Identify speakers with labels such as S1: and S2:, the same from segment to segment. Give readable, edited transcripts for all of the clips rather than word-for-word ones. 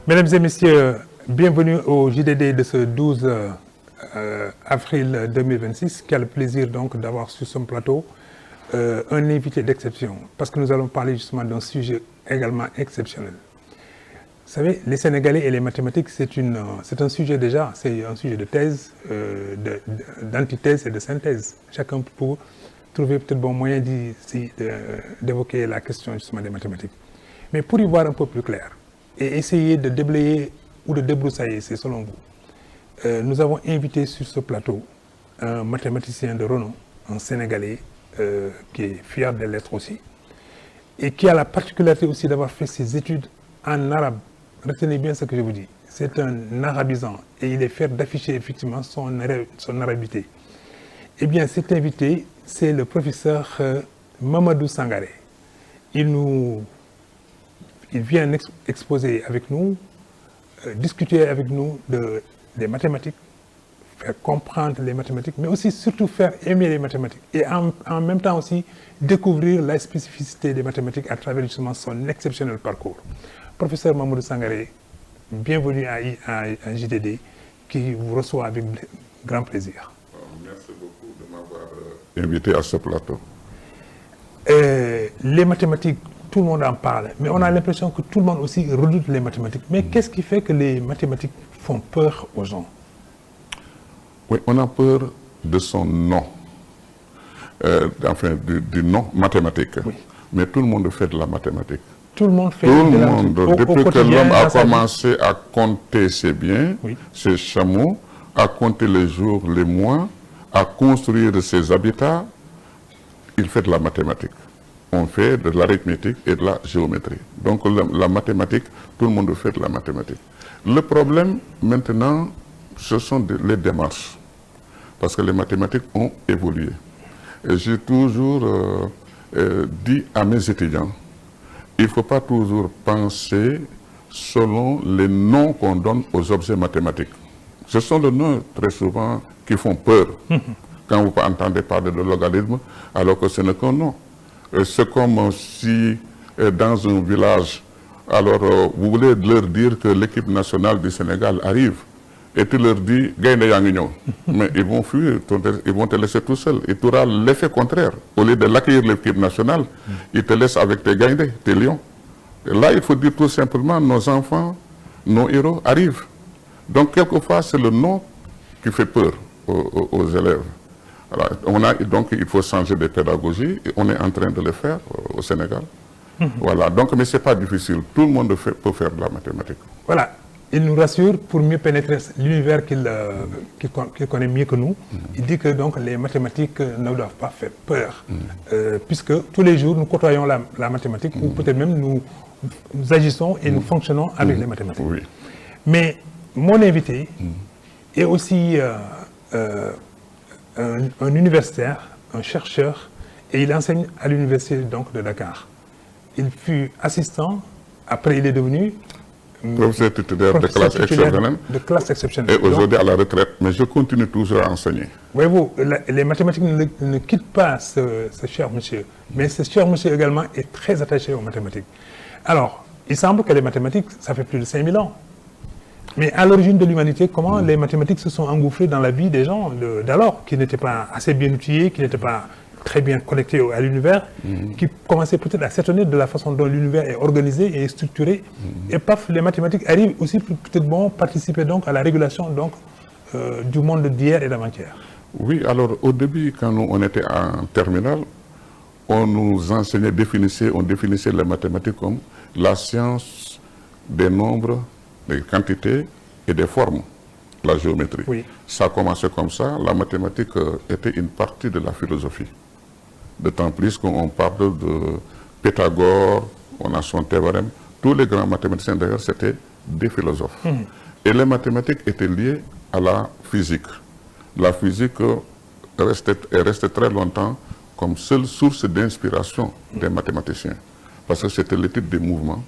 S1: Mesdames et messieurs, bienvenue au JDD de ce 12 avril 2026, qui a le plaisir donc d'avoir sur son plateau un invité d'exception, parce que nous allons parler justement d'un sujet également exceptionnel. Vous savez, les Sénégalais et les mathématiques, c'est un sujet déjà, c'est un sujet de thèse, d'antithèse et de synthèse. Chacun peut trouver peut-être bon moyen d'évoquer la question justement des mathématiques. Mais pour y voir un peu plus clair et essayer de déblayer ou de débroussailler, c'est selon vous, nous avons invité sur ce plateau un mathématicien de renom, un Sénégalais qui est fier des lettres aussi, et qui a la particularité aussi d'avoir fait ses études en arabe. Retenez bien ce que je vous dis. C'est un arabisant et il est fier d'afficher effectivement son arabité. Eh bien, cet invité, c'est le professeur Mamadou Sangaré. Il vient exposer avec nous, discuter avec nous des mathématiques, faire comprendre les mathématiques, mais aussi surtout faire aimer les mathématiques. Et en même temps aussi découvrir la spécificité des mathématiques à travers justement son exceptionnel parcours. Professeur Mamadou Sangaré, bienvenue à JDD, qui vous reçoit avec grand plaisir.
S2: Merci beaucoup de m'avoir invité à ce plateau.
S1: Les mathématiques, tout le monde en parle, mais on a l'impression que tout le monde aussi redoute les mathématiques. Mais qu'est-ce qui fait que les mathématiques font peur aux gens?
S2: Oui, on a peur de son nom, enfin du nom mathématique. Oui. Mais tout le monde fait de la mathématique.
S1: Tout le monde fait
S2: de la mathématique. Depuis que l'homme a commencé à compter ses biens, oui, ses chameaux, à compter les jours, les mois, à construire ses habitats, il fait de la mathématique. On fait de l'arithmétique et de la géométrie. Donc la mathématique, tout le monde fait de la mathématique. Le problème maintenant, ce sont les démarches. Parce que les mathématiques ont évolué. Et j'ai toujours dit à mes étudiants, il ne faut pas toujours penser selon les noms qu'on donne aux objets mathématiques. Ce sont les noms très souvent qui font peur. Quand vous entendez parler de logarithme, alors que ce n'est qu'un nom. C'est comme si dans un village, alors vous voulez leur dire que l'équipe nationale du Sénégal arrive, et tu leur dis, Gaïnde Yanguignon, mais ils vont fuir, ils vont te laisser tout seul. Et tu auras l'effet contraire. Au lieu de l'accueillir l'équipe nationale, ils te laissent avec tes Gaïndes, tes lions. Et là, il faut dire tout simplement, nos enfants, nos héros arrivent. Donc, quelquefois, c'est le nom qui fait peur aux élèves. Alors, donc, il faut changer de pédagogie, et on est en train de le faire au Sénégal. Voilà, donc, mais ce n'est pas difficile. Tout le monde peut faire de la mathématique.
S1: Voilà. Il nous rassure pour mieux pénétrer l'univers qu'il connaît mieux que nous. Il dit que donc les mathématiques ne doivent pas faire peur, puisque tous les jours nous côtoyons la mathématique, ou peut-être même nous agissons et nous fonctionnons avec les mathématiques.
S2: Oui.
S1: Mais mon invité est aussi un universitaire, un chercheur, et il enseigne à l'université donc de Dakar. Il fut assistant, après il est devenu
S2: professeur titulaire de classe exceptionnelle. Et aujourd'hui à la retraite, mais je continue toujours à enseigner.
S1: Voyez-vous, les mathématiques ne quittent pas ce cher monsieur, mais ce cher monsieur également est très attaché aux mathématiques. Alors, il semble que les mathématiques, ça fait plus de 5000 ans. Mais à l'origine de l'humanité, comment les mathématiques se sont engouffrées dans la vie des gens d'alors, qui n'étaient pas assez bien outillés, qui n'étaient pas très bien connectés à l'univers, qui commençaient peut-être à s'étonner de la façon dont l'univers est organisé et structuré. Et paf, les mathématiques arrivent aussi peut-être bon participer donc à la régulation donc, du monde d'hier et d'avant-hier.
S2: Oui, alors au début, quand on était en terminale, on nous enseignait, on définissait les mathématiques comme la science des nombres, des quantités et des formes, la géométrie. Oui. Ça a commencé comme ça, la mathématique était une partie de la philosophie. D'autant plus qu'on parle de Pythagore, on a son théorème. Tous les grands mathématiciens d'ailleurs, c'était des philosophes. Et les mathématiques étaient liées à la physique. La physique est restée très longtemps comme seule source d'inspiration des mathématiciens. Parce que c'était l'étude des mouvements,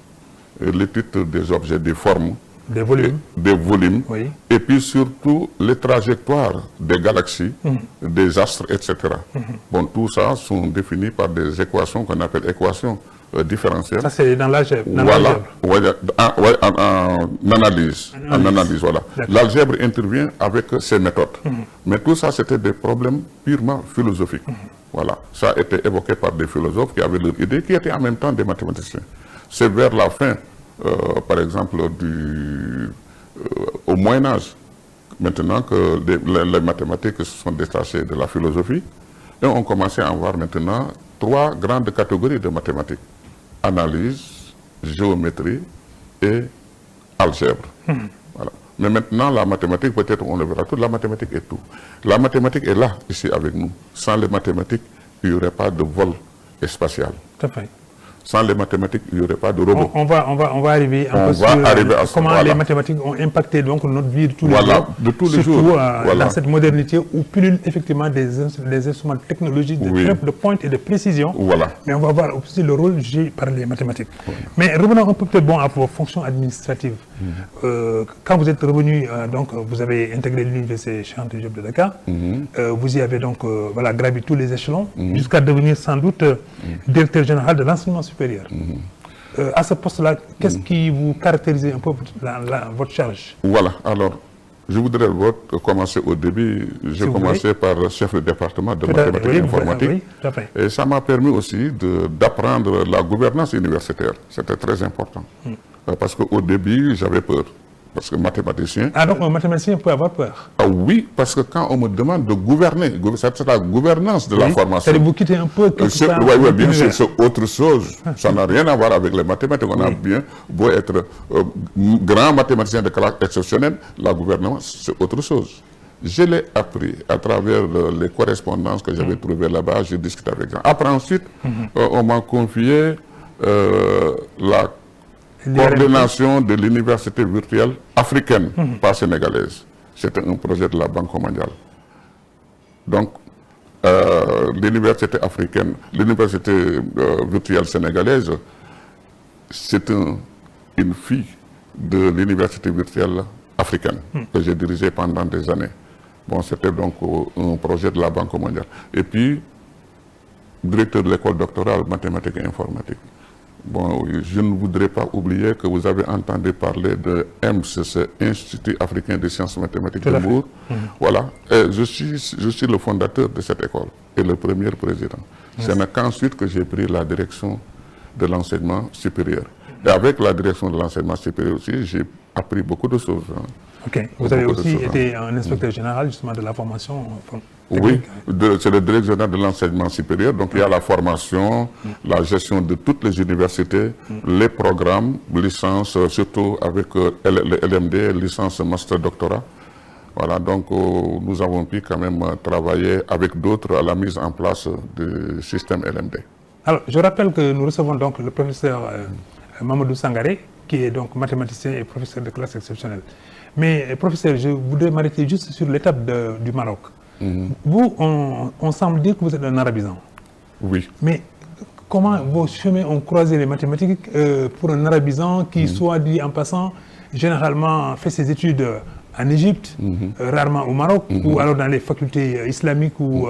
S2: l'étude des objets, des formes,
S1: des volumes,
S2: oui. Et puis surtout les trajectoires des galaxies, des astres, etc. Bon, tout ça sont définis par des équations qu'on appelle équations différentielle.
S1: Ça, c'est dans l'algèbre.
S2: Voilà, en analyse. En analyse, voilà. L'algèbre intervient avec ces méthodes. Mais tout ça, c'était des problèmes purement philosophiques. Voilà, ça a été évoqué par des philosophes qui avaient leur idée, qui étaient en même temps des mathématiciens. C'est vers la fin, par exemple, au Moyen-Âge, maintenant que les mathématiques se sont détachées de la philosophie, et on commençait à avoir maintenant 3 grandes catégories de mathématiques. Analyse, géométrie et algèbre. Voilà. Mais maintenant, la mathématique, peut-être on le verra tout, la mathématique est tout. La mathématique est là, ici avec nous. Sans les mathématiques, il n'y aurait pas de vol spatial.
S1: Tout à fait.
S2: Sans les mathématiques, il n'y aurait pas de robot.
S1: On va arriver un peu sur comment les mathématiques ont impacté donc notre vie de tous les jours.
S2: De tous les
S1: surtout
S2: jours.
S1: Dans cette modernité où pullulent effectivement des instruments technologiques de pointe et de précision. Mais on va voir aussi le rôle joué par les mathématiques. Mais revenons un peu peut-être à vos fonctions administratives. Quand vous êtes revenu, donc vous avez intégré l'université Cheikh Anta Diop de Dakar. Vous y avez donc gravi tous les échelons jusqu'à devenir sans doute directeur général de l'enseignement supérieur. À ce poste-là, qu'est-ce qui vous caractérisait un peu votre charge?
S2: Voilà, alors, je voudrais commencer au début. J'ai commencé par chef de département de mathématiques et informatique. Et ça m'a permis aussi d'apprendre la gouvernance universitaire. C'était très important. Parce qu'au début, j'avais peur. Parce que mathématicien...
S1: Ah, donc un mathématicien peut avoir peur?
S2: Ah oui, parce que quand on me demande de gouverner, c'est la gouvernance de la formation.
S1: C'est-à-dire vous quittez un peu...
S2: Oui, bien sûr, c'est autre chose. Ça n'a rien à voir avec les mathématiques. On a bien beau être grand mathématicien de caractère exceptionnel, la gouvernance, c'est autre chose. Je l'ai appris à travers les correspondances que j'avais trouvées là-bas, j'ai discuté avec eux. Après, ensuite, on m'a confié la coordination de l'université virtuelle africaine, pas sénégalaise. C'était un projet de la Banque mondiale. Donc, l'université africaine, l'université virtuelle sénégalaise, c'est une fille de l'université virtuelle africaine que j'ai dirigée pendant des années. Bon, c'était donc un projet de la Banque mondiale. Et puis, directeur de l'école doctorale mathématiques et informatique. Bon, je ne voudrais pas oublier que vous avez entendu parler de MCC, Institut africain des sciences mathématiques de Mour. Voilà, et je suis le fondateur de cette école et le premier président. C'est qu'ensuite que j'ai pris la direction de l'enseignement supérieur. Et avec la direction de l'enseignement supérieur aussi, j'ai appris beaucoup de choses.
S1: Ok, vous avez aussi été un inspecteur général justement de la formation.
S2: Oui, c'est le directeur général de l'enseignement supérieur. Donc il y a la formation, la gestion de toutes les universités, les programmes, licences, surtout avec le LMD, licence master doctorat. Voilà, donc nous avons pu quand même travailler avec d'autres à la mise en place du système LMD.
S1: Alors, je rappelle que nous recevons donc le professeur Mamadou Sangaré, qui est donc mathématicien et professeur de classe exceptionnelle. Mais professeur, je voudrais m'arrêter juste sur l'étape du Maroc. Vous, on semble dire que vous êtes un arabisant.
S2: Oui.
S1: Mais comment vos chemins ont croisé les mathématiques pour un arabisant qui, soit dit en passant, généralement fait ses études en Égypte, rarement au Maroc, ou alors dans les facultés islamiques ou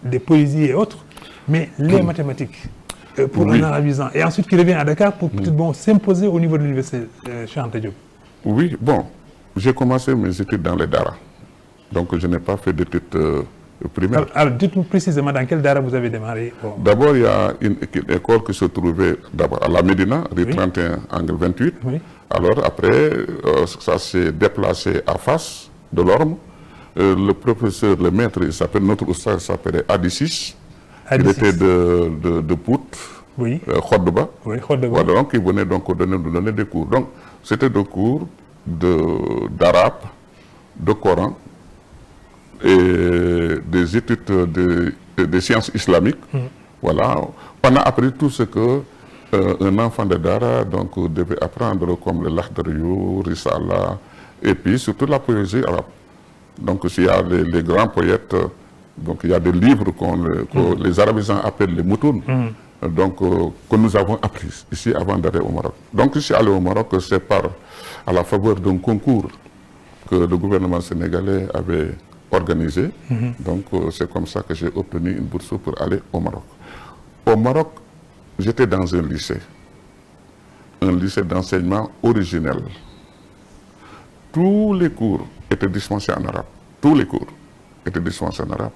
S1: des poésies et autres, mais les mathématiques pour un arabisant. Et ensuite qui revient à Dakar pour peut-être s'imposer au niveau de l'université Cheikh Anta Diop.
S2: Oui, bon, j'ai commencé mes études dans les Dara. Donc je n'ai pas fait d'études primaires.
S1: Alors dites-nous précisément dans quel Dara vous avez démarré.
S2: D'abord, il y a une école qui se trouvait à la Médina, rue 31, angle 28. Alors après, ça s'est déplacé à Fas, de l'Orme. Le professeur, le maître, notre oustaz s'appelait Adissis. Il était de Pout, Khodoba. Voilà, donc il venait donc nous donner des cours. Donc c'était des cours d'arabe, de Coran et des études des sciences islamiques. Voilà. On a appris tout ce que un enfant de Dara donc, devait apprendre, comme le Lahdariou, Risala, et puis surtout la poésie arabe. Donc s'il y a les grands poètes, donc il y a des livres que les arabisants appellent les moutoun, donc que nous avons appris ici avant d'aller au Maroc. Donc je suis allé au Maroc, c'est à la faveur d'un concours que le gouvernement sénégalais avait organisé. Donc c'est comme ça que j'ai obtenu une bourse pour aller au Maroc. Au Maroc, j'étais dans un lycée d'enseignement originel. Tous les cours étaient dispensés en arabe. Tous les cours étaient dispensés en arabe.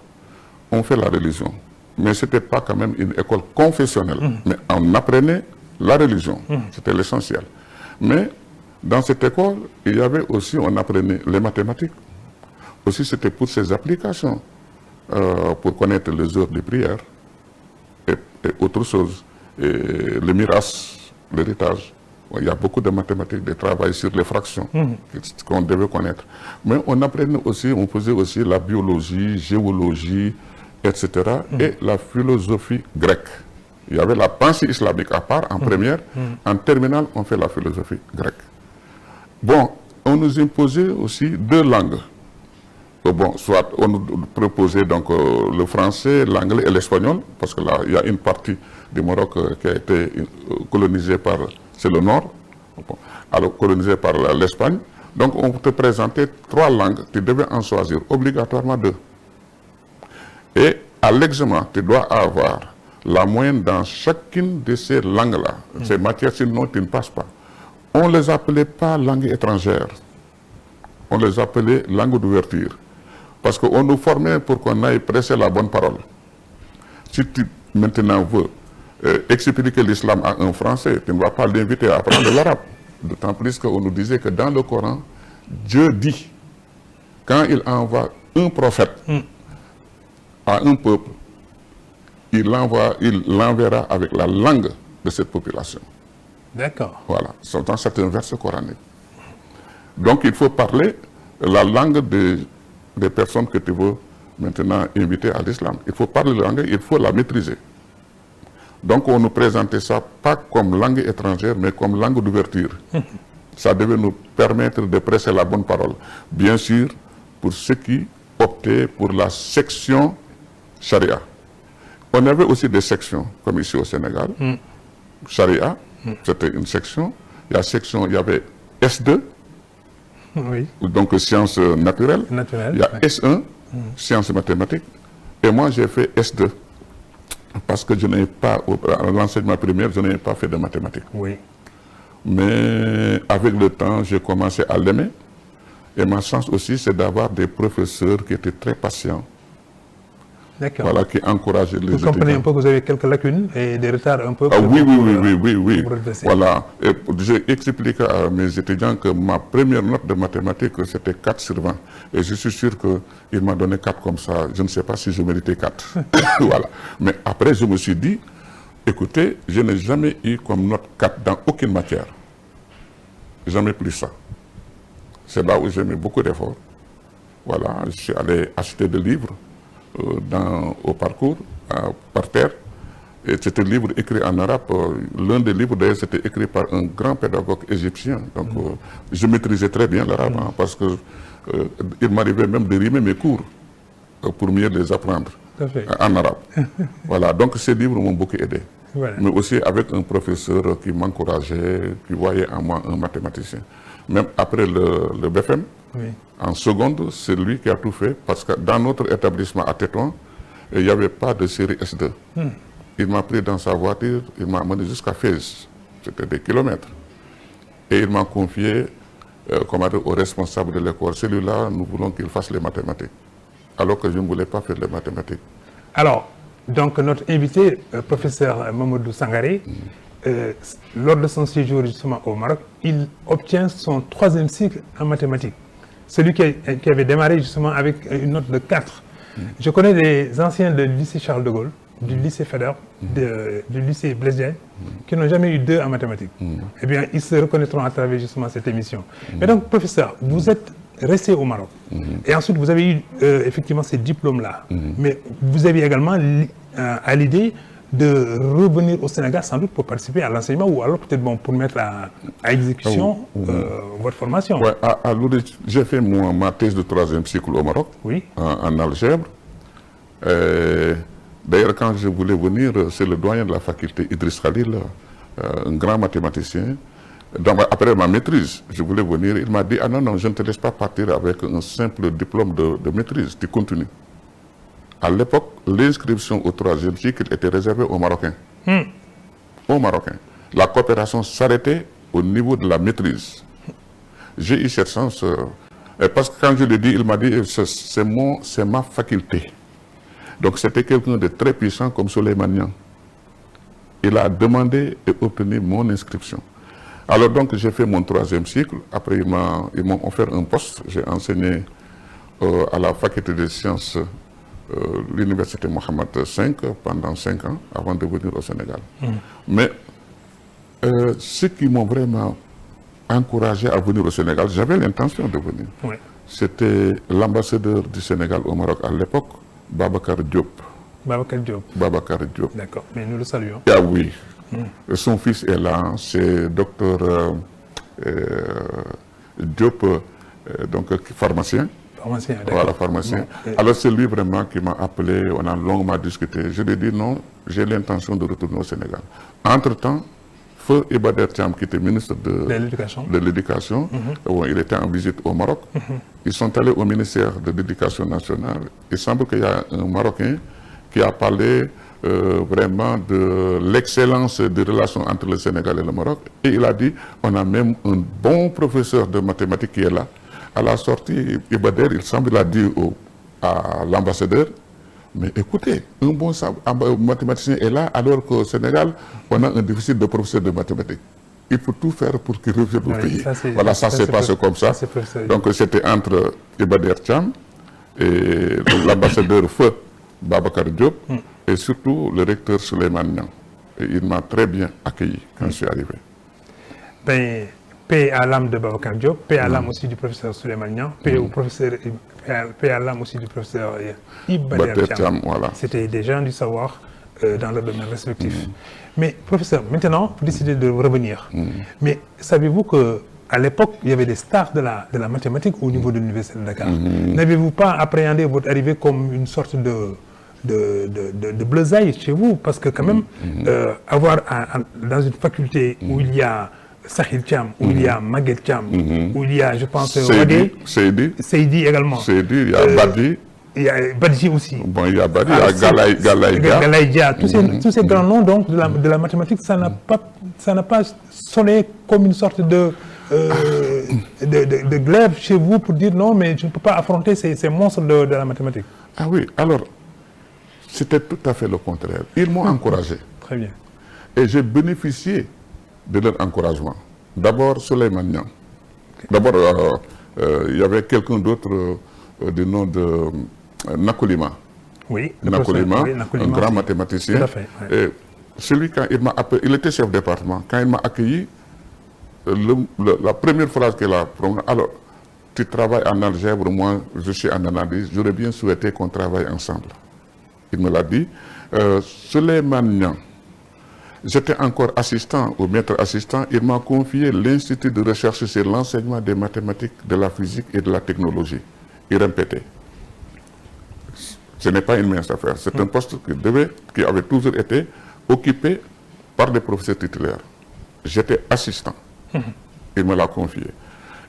S2: On fait la religion. Mais ce n'était pas quand même une école confessionnelle. Mais on apprenait la religion. C'était l'essentiel. Mais dans cette école, il y avait aussi, on apprenait les mathématiques. Aussi, c'était pour ces applications, pour connaître les heures de prière et autre chose. Et le mirage, l'héritage. Il y a beaucoup de mathématiques, de travail sur les fractions qu'on devait connaître. Mais on apprenait aussi, on faisait aussi la biologie, géologie, etc. Et la philosophie grecque. Il y avait la pensée islamique à part en première. En terminale, on fait la philosophie grecque. Bon, on nous imposait aussi 2 langues. Bon, soit on nous proposait donc le français, l'anglais et l'espagnol, parce que là, il y a une partie du Maroc qui a été colonisée par, c'est le nord, alors colonisée par l'Espagne. Donc on te présentait 3 langues, tu devais en choisir obligatoirement 2. Et à l'examen, tu dois avoir la moyenne dans chacune de ces langues-là. Ces matières, sinon tu ne passes pas. On ne les appelait pas langues étrangères. On les appelait langues d'ouverture. Parce qu'on nous formait pour qu'on aille presser la bonne parole. Si tu maintenant veux expliquer l'islam à un Français, tu ne vas pas l'inviter à apprendre l'arabe. D'autant plus qu'on nous disait que dans le Coran, Dieu dit, quand il envoie un prophète à un peuple, il l'enverra avec la langue de cette population.
S1: D'accord.
S2: Voilà, c'est dans certains versets coraniques. Donc il faut parler la langue des personnes que tu veux maintenant inviter à l'islam. Il faut parler la langue, il faut la maîtriser. Donc on nous présentait ça pas comme langue étrangère, mais comme langue d'ouverture. Ça devait nous permettre de presser la bonne parole. Bien sûr, pour ceux qui optaient pour la section charia. On avait aussi des sections, comme ici au Sénégal. Charia, c'était une section. Il y avait S2,
S1: oui.
S2: Donc sciences naturelles. Il y a S1, sciences mathématiques. Et moi, j'ai fait S2. Parce que je n'ai pas, à l'enseignement primaire, je n'ai pas fait de mathématiques.
S1: Oui.
S2: Mais avec le temps, j'ai commencé à l'aimer. Et ma chance aussi, c'est d'avoir des professeurs qui étaient très patients.
S1: D'accord.
S2: Voilà, qui encourageaient les étudiants.
S1: Vous comprenez un peu que vous avez quelques lacunes et des retards un peu.
S2: Oui. Voilà. J'ai expliqué à mes étudiants que ma première note de mathématiques, c'était 4 sur 20. Et je suis sûr qu'il m'a donné 4 comme ça. Je ne sais pas si je méritais 4. Voilà. Mais après, je me suis dit, écoutez, je n'ai jamais eu comme note 4 dans aucune matière. Jamais plus ça. C'est là où j'ai mis beaucoup d'efforts. Voilà. Je suis allé acheter des livres. Au parcours, par terre. Et c'était un livre écrit en arabe. L'un des livres, d'ailleurs, c'était écrit par un grand pédagogue égyptien. Donc, je maîtrisais très bien l'arabe, parce que il m'arrivait même de rimer mes cours pour mieux les apprendre en arabe. Voilà, donc ces livres m'ont beaucoup aidé. Voilà. Mais aussi avec un professeur qui m'encourageait, qui voyait en moi un mathématicien. Même après le BFM, en seconde, c'est lui qui a tout fait, parce que dans notre établissement à Tétouan, il n'y avait pas de série S2. Il m'a pris dans sa voiture, il m'a amené jusqu'à Fès, c'était des kilomètres. Et il m'a confié au responsable de l'école, celui-là, nous voulons qu'il fasse les mathématiques, alors que je ne voulais pas faire les mathématiques.
S1: Alors, donc notre invité, professeur Mamadou Sangaré, lors de son séjour justement au Maroc, il obtient son 3e cycle en mathématiques. Celui qui avait démarré justement avec une note de 4. Je connais des anciens du lycée Charles de Gaulle, du lycée Faidherbe, du lycée Blaise Diagne, qui n'ont jamais eu 2 en mathématiques. Eh bien, ils se reconnaîtront à travers justement cette émission. Mais donc, professeur, vous êtes resté au Maroc. Et ensuite, vous avez eu effectivement ces diplômes-là. Mais vous aviez également à l'idée de revenir au Sénégal sans doute pour participer à l'enseignement ou alors peut-être pour mettre à exécution votre formation.
S2: Ouais, j'ai fait ma thèse de 3e cycle au Maroc, en algèbre. D'ailleurs, quand je voulais venir, c'est le doyen de la faculté, Idriss Khalil, un grand mathématicien. Donc, après ma maîtrise, je voulais venir, il m'a dit, ah non, je ne te laisse pas partir avec un simple diplôme de maîtrise, tu continues. À l'époque, l'inscription au 3e cycle était réservée aux Marocains. Aux Marocains. La coopération s'arrêtait au niveau de la maîtrise. J'ai eu cette chance, parce que quand je l'ai dit, il m'a dit, c'est ma faculté. Donc c'était quelqu'un de très puissant comme Souleymane Niang. Il a demandé et obtenu mon inscription. Alors donc j'ai fait mon 3e cycle. Après ils m'ont offert un poste. J'ai enseigné à la faculté des sciences, l'université Mohammed V pendant 5 ans avant de venir au Sénégal. Mais ceux qui m'ont vraiment encouragé à venir au Sénégal, j'avais l'intention de venir.
S1: Oui.
S2: C'était l'ambassadeur du Sénégal au Maroc à l'époque, Babacar Diop.
S1: Babacar Diop.
S2: Babacar Diop.
S1: D'accord, mais nous le saluons.
S2: Ah oui. Son fils est là, c'est docteur Diop, donc pharmacien.
S1: Pharmacien, d'accord.
S2: Voilà, pharmacien. Bon. Alors c'est lui vraiment qui m'a appelé, on a longuement discuté. Je lui ai dit non, j'ai l'intention de retourner au Sénégal. Entre-temps, Feu Iba Der Thiam, qui était ministre de l'Éducation, il était en visite au Maroc. Ils sont allés au ministère de l'Éducation nationale. Il semble qu'il y a un Marocain qui a parlé vraiment de l'excellence des relations entre le Sénégal et le Maroc. Et il a dit, on a même un bon professeur de mathématiques qui est là. À la sortie, Iba Der, il semble, il a dit à l'ambassadeur, mais écoutez, un bon mathématicien est là, alors qu'au Sénégal, on a un déficit de professeurs de mathématiques. Il faut tout faire pour qu'il revienne au pays. Voilà, ça s'est passé comme ça. Donc c'était entre Iba Der Thiam et l'ambassadeur Feu Babacar Diop et surtout le recteur Souleymane Niang. Et il m'a très bien accueilli quand je suis arrivé.
S1: Ben, paix à l'âme de Babacar Diop, paix à l'âme aussi du professeur Souleymane Niang, paix à l'âme aussi du professeur Iba Der Thiam. Voilà. C'était des gens du savoir dans leur domaine respectif. Mais professeur, maintenant, vous décidez de revenir. Mais savez-vous qu'à l'époque, il y avait des stars de la mathématique au niveau de l'Université de Dakar. N'avez-vous pas appréhendé votre arrivée comme une sorte de bleusaille chez vous? Parce que quand même, avoir dans une faculté où il y a Sahil Thiam, où il y a Maguette Thiam, où il y a, je pense, Seydi également.
S2: Seydi, il y a Badi.
S1: Il y a Badji aussi.
S2: Bon, il y a Badi, il y a
S1: Galaïdia. Tous ces grands noms donc, de la mathématique, ça n'a pas sonné comme une sorte de glaive chez vous pour dire non, mais je ne peux pas affronter ces monstres de la mathématique.
S2: Ah oui, alors, c'était tout à fait le contraire. Ils m'ont encouragé.
S1: Très bien.
S2: Et j'ai bénéficié de leur encouragement. D'abord, Souleymane Niang. D'abord, il y avait quelqu'un d'autre du nom de Nakolima.
S1: Oui,
S2: Nakolima, un grand mathématicien.
S1: Tout à fait. Oui.
S2: Et celui, quand il m'a appelé, il était chef de département. Quand il m'a accueilli, la première phrase qu'il a prononcée, alors, tu travailles en algèbre, moi je suis en analyse, j'aurais bien souhaité qu'on travaille ensemble. Il me l'a dit. Souleymane Niang, j'étais encore assistant, au maître assistant, il m'a confié l'Institut de recherche sur l'enseignement des mathématiques, de la physique et de la technologie. Il répétait. Ce n'est pas une mince affaire. C'est un poste qui avait toujours été occupé par des professeurs titulaires. J'étais assistant. Il me l'a confié.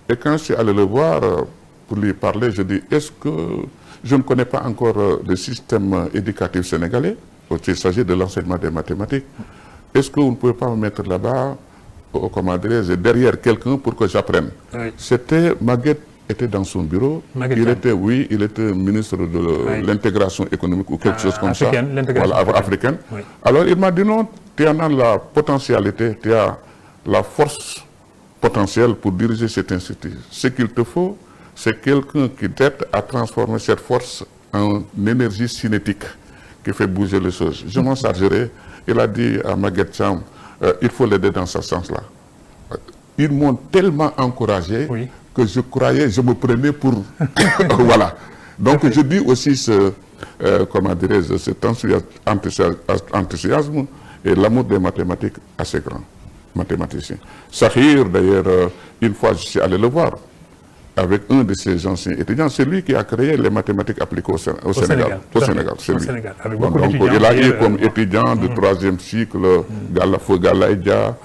S2: Et quand je suis allé le voir pour lui parler, je dis, est-ce que je ne connais pas encore le système éducatif sénégalais, il s'agit de l'enseignement des mathématiques. Est-ce que vous ne pouvez pas me mettre là-bas, derrière quelqu'un pour que j'apprenne? Oui. C'était Maguette était dans son bureau. Il était ministre de l'intégration économique ou quelque chose comme
S1: africaine,
S2: ça. Voilà, africaine.
S1: Oui.
S2: Alors il m'a dit non, tu en as la potentialité, tu as la force potentielle pour diriger cet institut. Ce qu'il te faut, c'est quelqu'un qui t'aide à transformer cette force en énergie cinétique qui fait bouger les choses. Je m'en chargerai. Il a dit à Maguette Thiam, il faut l'aider dans ce sens-là. Ils m'ont tellement encouragé que je croyais, je me prenais pour... voilà. Donc je dis aussi cet enthousiasme et l'amour des mathématiques assez grand. Mathématicien. Sahir, d'ailleurs, une fois je suis allé le voir avec un de ses anciens étudiants. C'est lui qui a créé les mathématiques appliquées au Sénégal. Au Sénégal, c'est lui. Donc il a eu comme étudiant de 3e cycle Feu Galaïdia,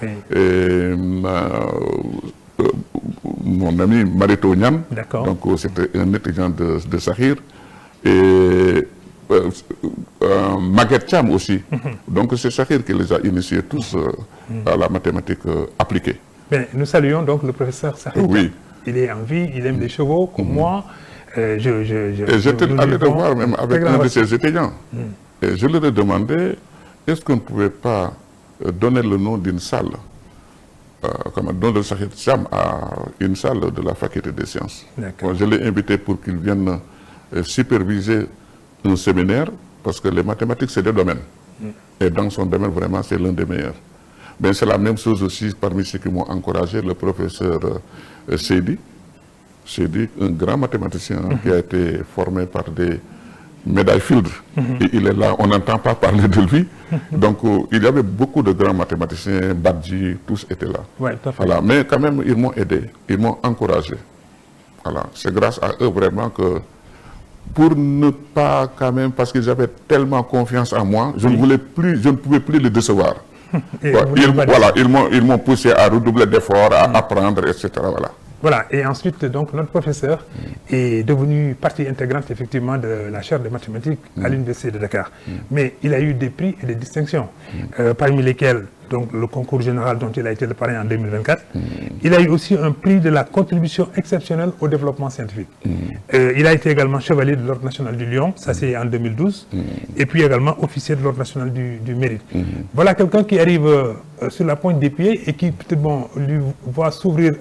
S2: mon ami Marito Niang. Donc c'était un étudiant de Sahir. Et Maguette Thiam aussi. Donc c'est Sakhir qui les a initiés tous à la mathématique appliquée.
S1: Mais nous saluons donc le professeur Sakhir.
S2: Oui.
S1: Il est en vie, il aime les chevaux, comme moi.
S2: Et j'étais allé le voir même avec un de ses étudiants. Et je leur ai demandé, est-ce qu'on ne pouvait pas donner le nom d'une salle, comme un don de Sakhir Thiam à une salle de la faculté des sciences. Bon, je l'ai invité pour qu'il vienne superviser un séminaire, parce que les mathématiques, c'est des domaines. Et dans son domaine, vraiment, c'est l'un des meilleurs. Mais c'est la même chose aussi parmi ceux qui m'ont encouragé, le professeur Seydi. Seydi, un grand mathématicien qui a été formé par des médailles Fields. Et il est là, on n'entend pas parler de lui. Donc, il y avait beaucoup de grands mathématiciens, Badji, tous étaient là.
S1: Ouais,
S2: voilà. Mais quand même, ils m'ont aidé, ils m'ont encouragé. Voilà. C'est grâce à eux vraiment que, pour ne pas quand même, parce qu'ils avaient tellement confiance en moi, je ne pouvais plus les décevoir. Ils m'ont poussé à redoubler d'efforts, à apprendre, etc. Voilà.
S1: Voilà, et ensuite, donc, notre professeur est devenu partie intégrante, effectivement, de la chaire de mathématiques à l'Université de Dakar. Mais il a eu des prix et des distinctions, parmi lesquels, donc, le concours général dont il a été le parrain en 2024. Il a eu aussi un prix de la contribution exceptionnelle au développement scientifique. Il a été également chevalier de l'Ordre national du Lion, ça c'est en 2012, et puis également officier de l'Ordre national du Mérite. Voilà quelqu'un qui arrive sur la pointe des pieds et qui, peut-être, bon, lui voit s'ouvrir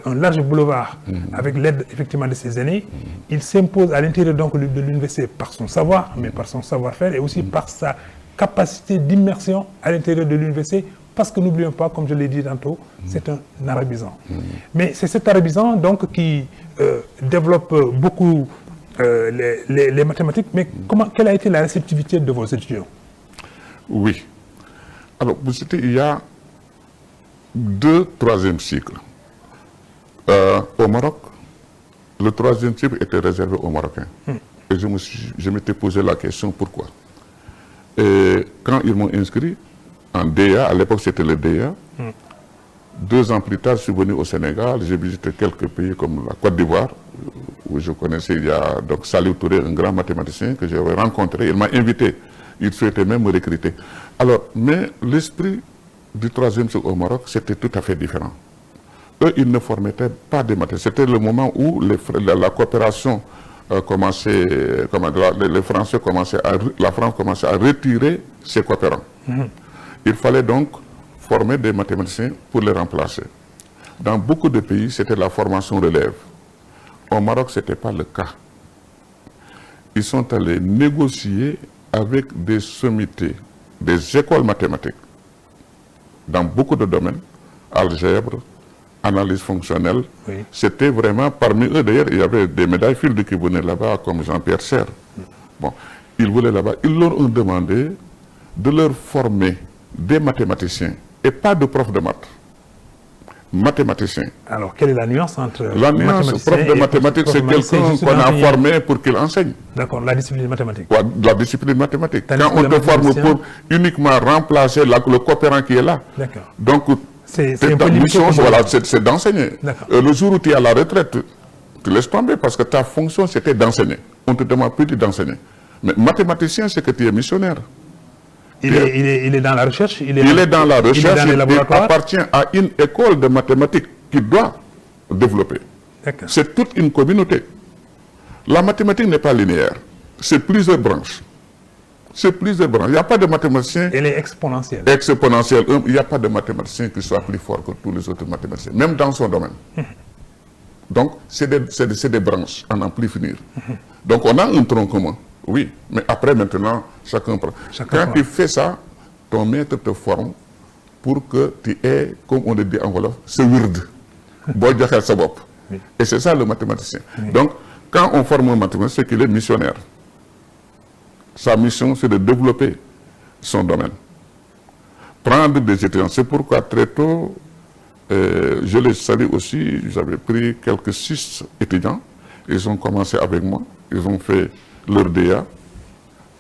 S1: un large boulevard avec l'aide effectivement de ses aînés. Il s'impose à l'intérieur donc de l'université par son savoir, mais par son savoir-faire et aussi par sa capacité d'immersion à l'intérieur de l'université, parce que n'oublions pas, comme je l'ai dit tantôt, c'est un arabisant. Mais c'est cet arabisant donc qui développe beaucoup les mathématiques. Mais quelle a été la réceptivité de vos étudiants?
S2: Oui. Alors, il y a 2 troisième cycles. Au Maroc, le 3e cycle était réservé aux Marocains. Et je m'étais posé la question pourquoi. Et quand ils m'ont inscrit en DEA, à l'époque c'était le DEA, 2 ans plus tard, je suis venu au Sénégal, j'ai visité quelques pays comme la Côte d'Ivoire, où je connaissais, il y a donc Salih Touré, un grand mathématicien que j'avais rencontré, il m'a invité, il souhaitait même me recruter. Alors, mais l'esprit du 3e cycle au Maroc, c'était tout à fait différent. Eux, ils ne formaient pas des mathématiciens. C'était le moment où la coopération commençait, les Français commençaient la France commençait à retirer ses coopérants. Il fallait donc former des mathématiciens pour les remplacer. Dans beaucoup de pays, c'était la formation relève. Au Maroc, ce n'était pas le cas. Ils sont allés négocier avec des sommités, des écoles mathématiques, dans beaucoup de domaines, algèbre, analyse fonctionnelle. C'était vraiment, parmi eux d'ailleurs, il y avait des médailles Fields qui venaient là-bas, comme Jean-Pierre Serre. Bon, ils voulaient là-bas, ils leur ont demandé de leur former des mathématiciens et pas de profs de maths. Mathématiciens.
S1: Alors, quelle est la nuance entre
S2: la nuance, prof de mathématiques, c'est quelqu'un qu'on a formé pour qu'il enseigne.
S1: D'accord, la discipline mathématique.
S2: La discipline mathématique. Quand on te forme pour uniquement remplacer le coopérant qui est là.
S1: D'accord.
S2: Donc,
S1: ta
S2: mission, voilà, c'est d'enseigner. Le jour où tu es à la retraite, tu laisses tomber parce que ta fonction, c'était d'enseigner. On ne te demande plus d'enseigner. Mais mathématicien, c'est que tu es missionnaire.
S1: Il est dans la recherche.
S2: Il est dans la recherche.
S1: Il
S2: appartient à une école de mathématiques qui doit développer. C'est toute une communauté. La mathématique n'est pas linéaire. C'est plusieurs branches. C'est plusieurs branches. Il n'y a pas de mathématicien.
S1: Elle est exponentielle.
S2: Exponentielle. Il n'y a pas de mathématicien qui soit plus fort que tous les autres mathématiciens, même dans son domaine. Donc, c'est des branches, à n'en plus finir. Donc, on a un tronc commun. Oui, mais après, maintenant, chacun prend. Quand tu fais ça, ton maître te forme pour que tu aies, comme on le dit en Wolof, ce wird. Et c'est ça le mathématicien. Donc, quand on forme un mathématicien, c'est qu'il est missionnaire. Sa mission, c'est de développer son domaine. Prendre des étudiants. C'est pourquoi très tôt, je les salue aussi, j'avais pris quelques 6 étudiants. Ils ont commencé avec moi. Ils ont fait leur DA,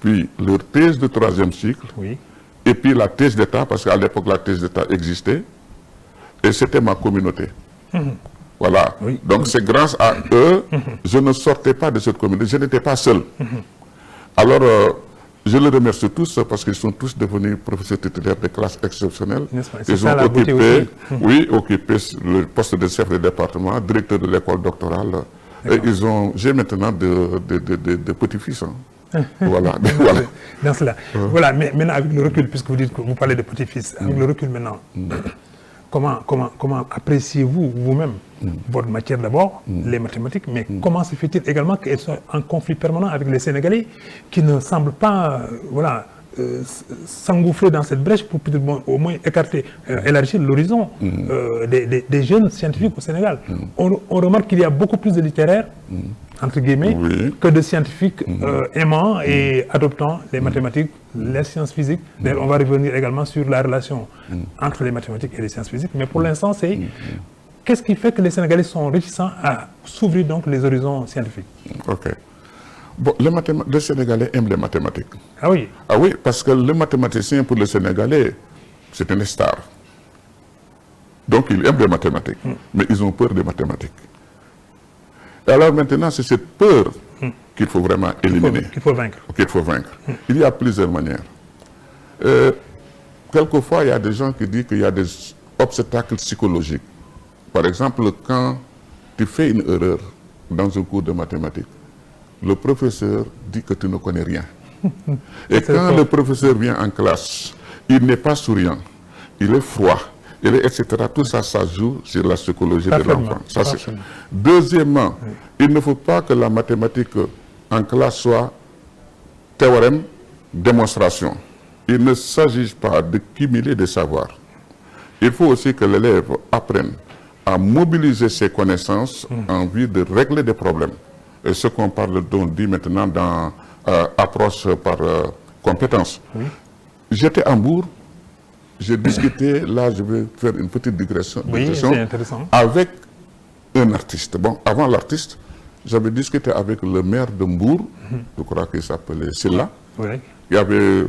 S2: puis leur thèse de 3e cycle, et puis la thèse d'État, parce qu'à l'époque, la thèse d'État existait, et c'était ma communauté. Voilà. Donc c'est grâce à eux, je ne sortais pas de cette communauté, je n'étais pas seul. Alors, je les remercie tous parce qu'ils sont tous devenus professeurs titulaires de classes exceptionnelles. Ils ont occupé, oui, occupé le poste de chef de département, directeur de l'école doctorale. Et j'ai maintenant de petits-fils. Hein. Voilà.
S1: Dans cela. Voilà, mais maintenant avec le recul, puisque vous dites que vous parlez de petits-fils, avec le recul maintenant, comment appréciez-vous vous-même votre matière d'abord, les mathématiques, mais comment se fait-il également qu'elles soient en conflit permanent avec les Sénégalais qui ne semblent pas s'engouffrer dans cette brèche pour au moins écarter, élargir l'horizon des jeunes scientifiques au Sénégal. On remarque qu'il y a beaucoup plus de littéraires, entre guillemets, que de scientifiques aimant et adoptant les mathématiques, les sciences physiques. D'ailleurs, on va revenir également sur la relation entre les mathématiques et les sciences physiques. Mais pour l'instant, c'est qu'est-ce qui fait que les Sénégalais sont réticents à s'ouvrir donc les horizons scientifiques?
S2: Ok. Bon, les Sénégalais aiment les mathématiques.
S1: Ah oui?
S2: Ah oui, parce que le mathématicien pour les Sénégalais, c'est une star. Donc, ils aiment les mathématiques, mais ils ont peur des mathématiques. Et alors maintenant, c'est cette peur qu'il faut vraiment éliminer.
S1: Qu'il faut vaincre.
S2: Qu'il faut vaincre. Il y a plusieurs manières. Quelquefois, il y a des gens qui disent qu'il y a des obstacles psychologiques. Par exemple, quand tu fais une erreur dans un cours de mathématiques, le professeur dit que tu ne connais rien. Et quand le professeur vient en classe, il n'est pas souriant, il est froid, etc. Tout ça, ça joue sur la psychologie de l'enfant. Deuxièmement, il ne faut pas que la mathématique en classe soit théorème, démonstration. Il ne s'agit pas de cumuler des savoirs. Il faut aussi que l'élève apprenne à mobiliser ses connaissances en vue de régler des problèmes. Et ce qu'on dit maintenant dans approche par compétence. J'étais à Hambourg, j'ai discuté, là je vais faire une petite digression, avec un artiste. Bon, avant l'artiste, j'avais discuté avec le maire de Mbour, je crois qu'il s'appelait Silla, qui avait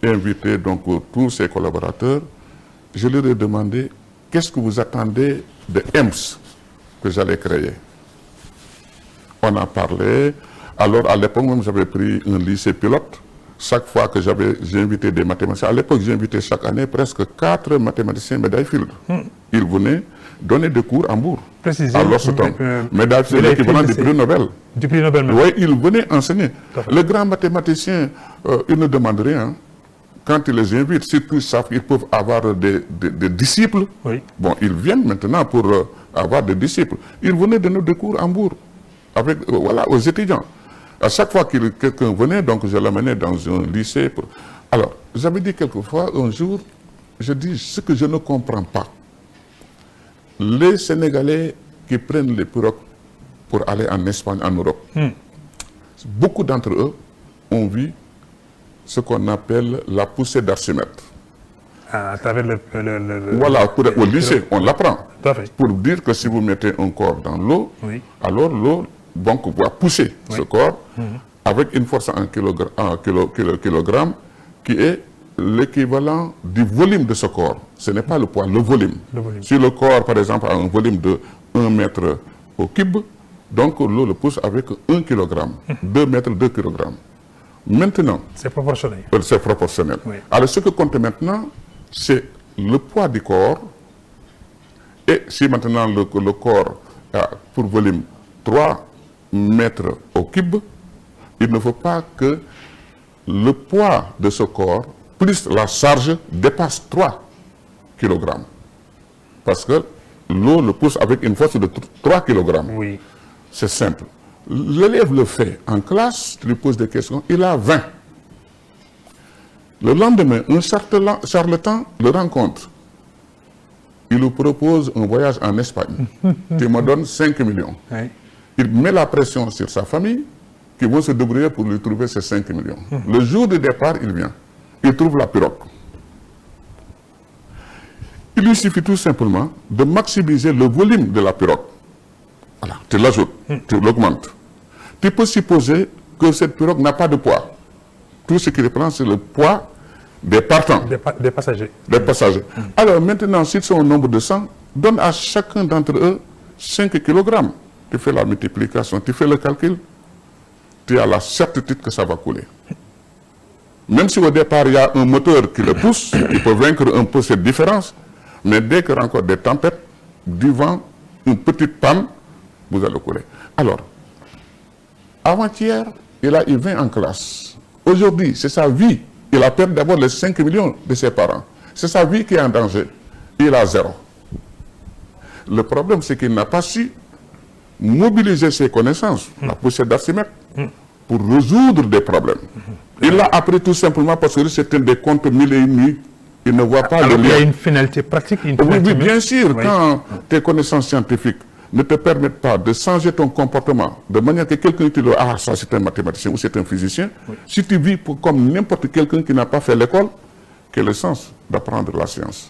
S2: invité donc tous ses collaborateurs. Je leur ai demandé, qu'est-ce que vous attendez de EMS que j'allais créer? On a parlé. Alors, à l'époque, même, j'avais pris un lycée pilote. Chaque fois que j'ai invité des mathématiciens, à l'époque, j'ai invité chaque année presque 4 mathématiciens médaille Field. Ils venaient donner des cours à Hambourg. Alors, c'est médaille Field, l'équivalent du prix Nobel.
S1: Du prix Nobel,
S2: oui, ils venaient enseigner. Les grands mathématiciens, ils ne demandent rien. Quand ils les invitent, surtout ils savent qu'ils peuvent avoir des disciples. Bon, ils viennent maintenant pour avoir des disciples. Ils venaient donner des cours à Hambourg. Avec, voilà, aux étudiants. À chaque fois que quelqu'un venait, donc je l'amenais dans un lycée. Alors, j'avais dit quelquefois, un jour, je dis ce que je ne comprends pas. Les Sénégalais qui prennent les pirogues pour aller en Espagne, en Europe, beaucoup d'entre eux ont vu ce qu'on appelle la poussée d'Archimède.
S1: À travers
S2: voilà, au lycée, on l'apprend. Pour dire que si vous mettez un corps dans l'eau, alors l'eau donc va pousser ce corps avec une force en kilogramme qui est l'équivalent du volume de ce corps. Ce n'est pas le poids, le volume. Si le corps, par exemple, a un volume de 1 mètre au cube, donc l'eau le pousse avec 1 kg, 2 mètres, 2 kg. Maintenant...
S1: C'est proportionnel.
S2: C'est proportionnel. Alors ce que compte maintenant, c'est le poids du corps. Et si maintenant le corps a pour volume 3 mètres au cube, il ne faut pas que le poids de ce corps plus la charge dépasse 3 kg. Parce que l'eau le pousse avec une force de 3 kg.
S1: Oui.
S2: C'est simple. L'élève le fait en classe, tu lui poses des questions, il a 20. Le lendemain, un charlatan le rencontre. Il lui propose un voyage en Espagne. Tu me donnes 5 millions. Il met la pression sur sa famille, qui vont se débrouiller pour lui trouver ces 5 millions. Le jour du départ, il vient. Il trouve la pirogue. Il lui suffit tout simplement de maximiser le volume de la pirogue. Voilà, tu l'ajoutes, tu l'augmentes. Tu peux supposer que cette pirogue n'a pas de poids. Tout ce qu'il prend, c'est le poids des partants.
S1: Des passagers.
S2: Des passagers. Alors maintenant, s'ils sont au nombre de 100, donne à chacun d'entre eux 5 kg. Tu fais la multiplication, tu fais le calcul. tu as la certitude que ça va couler. Même si au départ, il y a un moteur qui le pousse, qui peut vaincre un peu cette différence, mais dès qu'il y a encore des tempêtes, du vent, une petite panne, vous allez couler. Alors, avant-hier, il a eu 20 en classe. Aujourd'hui, c'est sa vie. Il a perdu d'abord les 5 millions de ses parents. C'est sa vie qui est en danger. Il a 0. Le problème, c'est qu'il n'a pas su mobiliser ses connaissances, la poussée d'Archimède, pour résoudre des problèmes. Il l'a appris tout simplement parce que c'est un des comptes mille et une nuits. Il ne voit pas le lien.
S1: Il y a une finalité pratique, une
S2: finalité... Oui, bien sûr, quand tes connaissances scientifiques ne te permettent pas de changer ton comportement de manière que quelqu'un te dit « Ah, ça c'est un mathématicien ou c'est un physicien si tu vis comme n'importe quelqu'un qui n'a pas fait l'école, quel est le sens d'apprendre la science?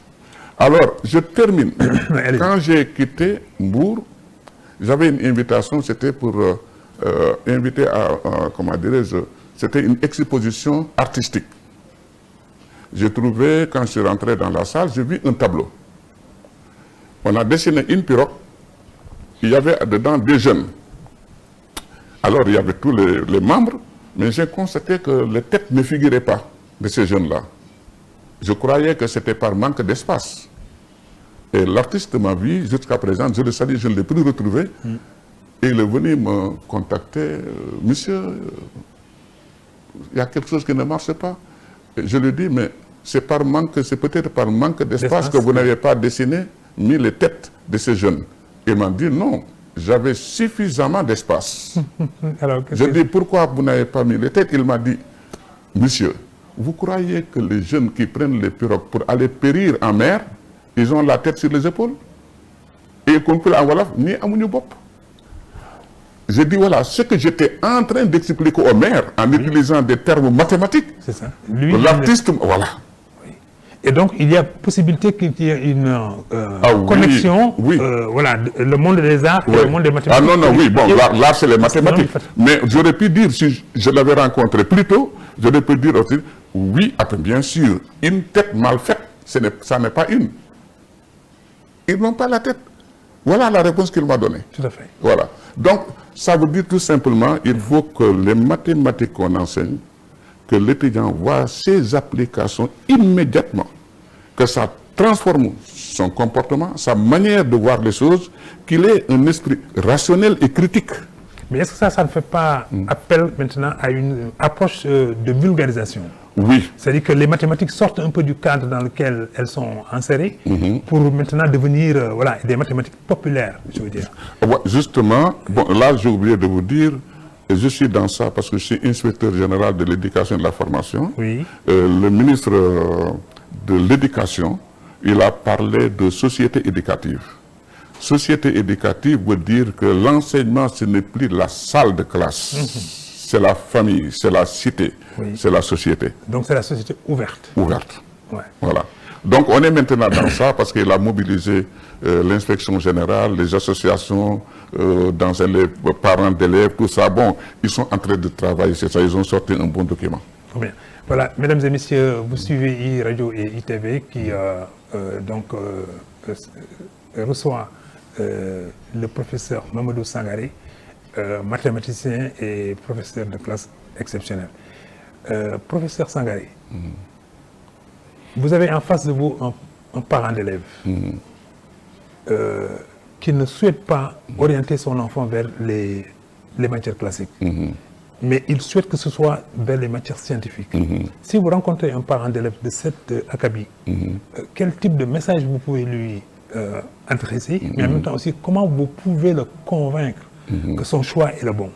S2: Alors, je termine. Quand j'ai quitté Mbour, j'avais une invitation, c'était pour inviter à, comment dirais-je, c'était une exposition artistique. J'ai trouvé, quand je suis rentré dans la salle, j'ai vu un tableau. On a dessiné une pirogue, il y avait dedans des jeunes. Alors, il y avait tous les membres, mais j'ai constaté que les têtes ne figuraient pas de ces jeunes-là. Je croyais que c'était par manque d'espace. Et l'artiste m'a vu, jusqu'à présent, je le salue, je ne l'ai plus retrouvé. Et il est venu me contacter, monsieur, il y a quelque chose qui ne marche pas. Et je lui dis, mais c'est peut-être par manque d'espace que vous n'avez pas dessiné, mis les têtes de ces jeunes. Il m'a dit, non, j'avais suffisamment d'espace. Je dis, pourquoi vous n'avez pas mis les têtes? Il m'a dit, monsieur, vous croyez que les jeunes qui prennent les pirogues pour aller périr en mer, ils ont la tête sur les épaules? Et y compris en Wolof, ni à Mouniobop. J'ai dit, voilà, ce que j'étais en train d'expliquer au maire en utilisant des termes mathématiques.
S1: C'est ça.
S2: L'artiste, voilà.
S1: Oui. Et donc, il y a possibilité qu'il y ait une connexion, voilà, le monde des arts et le monde des mathématiques.
S2: Ah non, non, oui, bon, l'art c'est les mathématiques. Mais j'aurais pu dire, si je l'avais rencontré plus tôt, j'aurais pu dire aussi, oui, bien sûr, une tête mal faite, ça n'est pas une. Ils n'ont pas la tête. Voilà la réponse qu'il m'a donnée.
S1: Tout à fait.
S2: Voilà. Donc, ça veut dire tout simplement, il faut que les mathématiques qu'on enseigne, que l'étudiant voit ses applications immédiatement, que ça transforme son comportement, sa manière de voir les choses, qu'il ait un esprit rationnel et critique.
S1: Mais est-ce que ça ne fait pas appel maintenant à une approche de vulgarisation?
S2: Oui.
S1: C'est-à-dire que les mathématiques sortent un peu du cadre dans lequel elles sont insérées pour maintenant devenir voilà, des mathématiques populaires, je veux dire.
S2: Justement, bon, là j'ai oublié de vous dire, je suis dans ça parce que je suis inspecteur général de l'éducation et de la formation.
S1: Oui.
S2: Le ministre de l'éducation, il a parlé de société éducative. Société éducative veut dire que l'enseignement, ce n'est plus la salle de classe. C'est la famille, c'est la cité, c'est la société.
S1: Donc c'est la société ouverte.
S2: Ouverte.
S1: Ouais.
S2: Voilà. Donc on est maintenant dans ça parce qu'il a mobilisé l'inspection générale, les associations, les parents d'élèves, tout ça. Bon, ils sont en train de travailler sur ça, ils ont sorti un bon document.
S1: Très bien. Voilà, mesdames et messieurs, vous suivez iRadio et ITV qui reçoit le professeur Mamadou Sangaré, mathématicien et professeur de classe exceptionnelle. Professeur Sangaré, vous avez en face de vous un parent d'élève qui ne souhaite pas orienter son enfant vers les matières classiques, mais il souhaite que ce soit vers les matières scientifiques. Si vous rencontrez un parent d'élève de cet acabit, quel type de message vous pouvez lui adresser, mais en même temps aussi, comment vous pouvez le convaincre que son choix est le bon?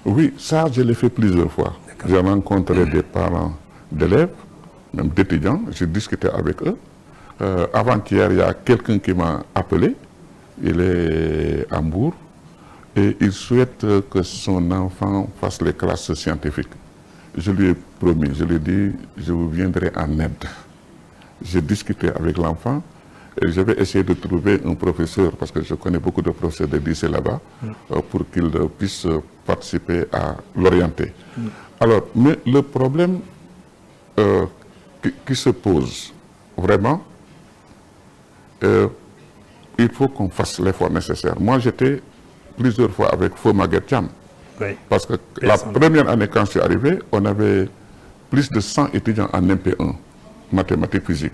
S2: Oui, ça, je l'ai fait plusieurs fois. J'ai rencontré des parents d'élèves, même d'étudiants, j'ai discuté avec eux. Avant-hier, il y a quelqu'un qui m'a appelé, il est à Mbour, et il souhaite que son enfant fasse les classes scientifiques. Je lui ai promis, je lui ai dit, je vous viendrai en aide. J'ai discuté avec l'enfant, et je vais essayer de trouver un professeur, parce que je connais beaucoup de professeurs de lycée là-bas, pour qu'il puisse participer à l'orienter. Alors, mais le problème qui se pose, vraiment, il faut qu'on fasse l'effort nécessaire. Moi, j'étais plusieurs fois avec Feu Maguette Thiam.
S1: Oui.
S2: Parce que la première année, quand je suis arrivé, on avait plus de 100 étudiants en MP1, mathématiques, physique.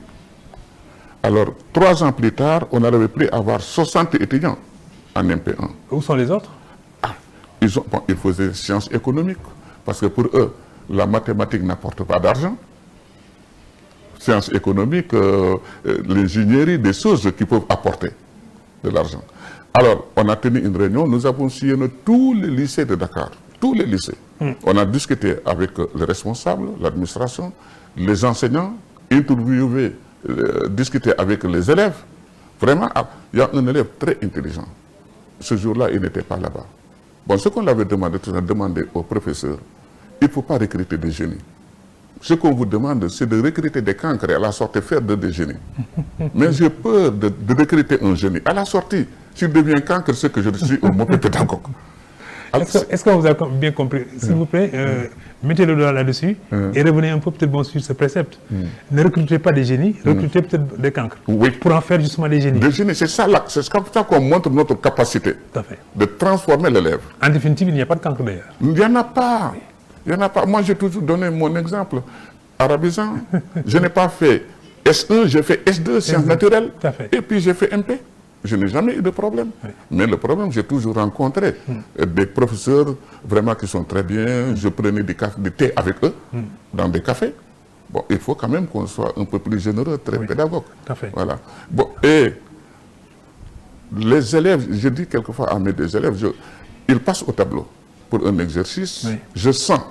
S2: Alors, 3 ans plus tard, on n'arrivait plus à avoir 60 étudiants en MP1.
S1: Où sont les autres?
S2: Ils faisaient sciences économiques, parce que pour eux, la mathématique n'apporte pas d'argent. Sciences économiques, l'ingénierie, des choses qui peuvent apporter de l'argent. Alors, on a tenu une réunion, nous avons sillonné tous les lycées de Dakar, tous les lycées. On a discuté avec les responsables, l'administration, les enseignants, interviewé, discuté avec les élèves. Vraiment, il y a un élève très intelligent. Ce jour-là, il n'était pas là-bas. Bon, ce qu'on avait demandé, on a demandé au professeur, il ne faut pas recruter des génies. Ce qu'on vous demande, c'est de recruter des cancres et à la sortie faire des génies. Mais j'ai peur de recruter un génie. À la sortie, s'il devient cancre, c'est que je suis un mauvais pédagogue.
S1: Est-ce qu'on vous a bien compris? S'il vous plaît, mettez le doigt là-dessus et revenez un peu peut-être sur ce précepte. Ne recrutez pas des génies, recrutez peut-être des cancres.
S2: Oui.
S1: Pour en faire justement des génies.
S2: Des génies, c'est ça qu'on montre notre capacité de transformer l'élève.
S1: En définitive, il n'y a pas de cancre d'ailleurs.
S2: Il n'y en a pas. Il n'y en a pas. Moi, j'ai toujours donné mon exemple. Arabisant, je n'ai pas fait S1, j'ai fait S2, sciences naturelles, et puis j'ai fait MP. Je n'ai jamais eu de problème. Oui. Mais le problème, j'ai toujours rencontré des professeurs vraiment qui sont très bien. Je prenais du thé avec eux dans des cafés. Bon, il faut quand même qu'on soit un peu plus généreux, très pédagogue.
S1: Tout à fait.
S2: Voilà. Bon, et les élèves, je dis quelquefois à mes deux élèves, ils passent au tableau pour un exercice. Oui. Je sens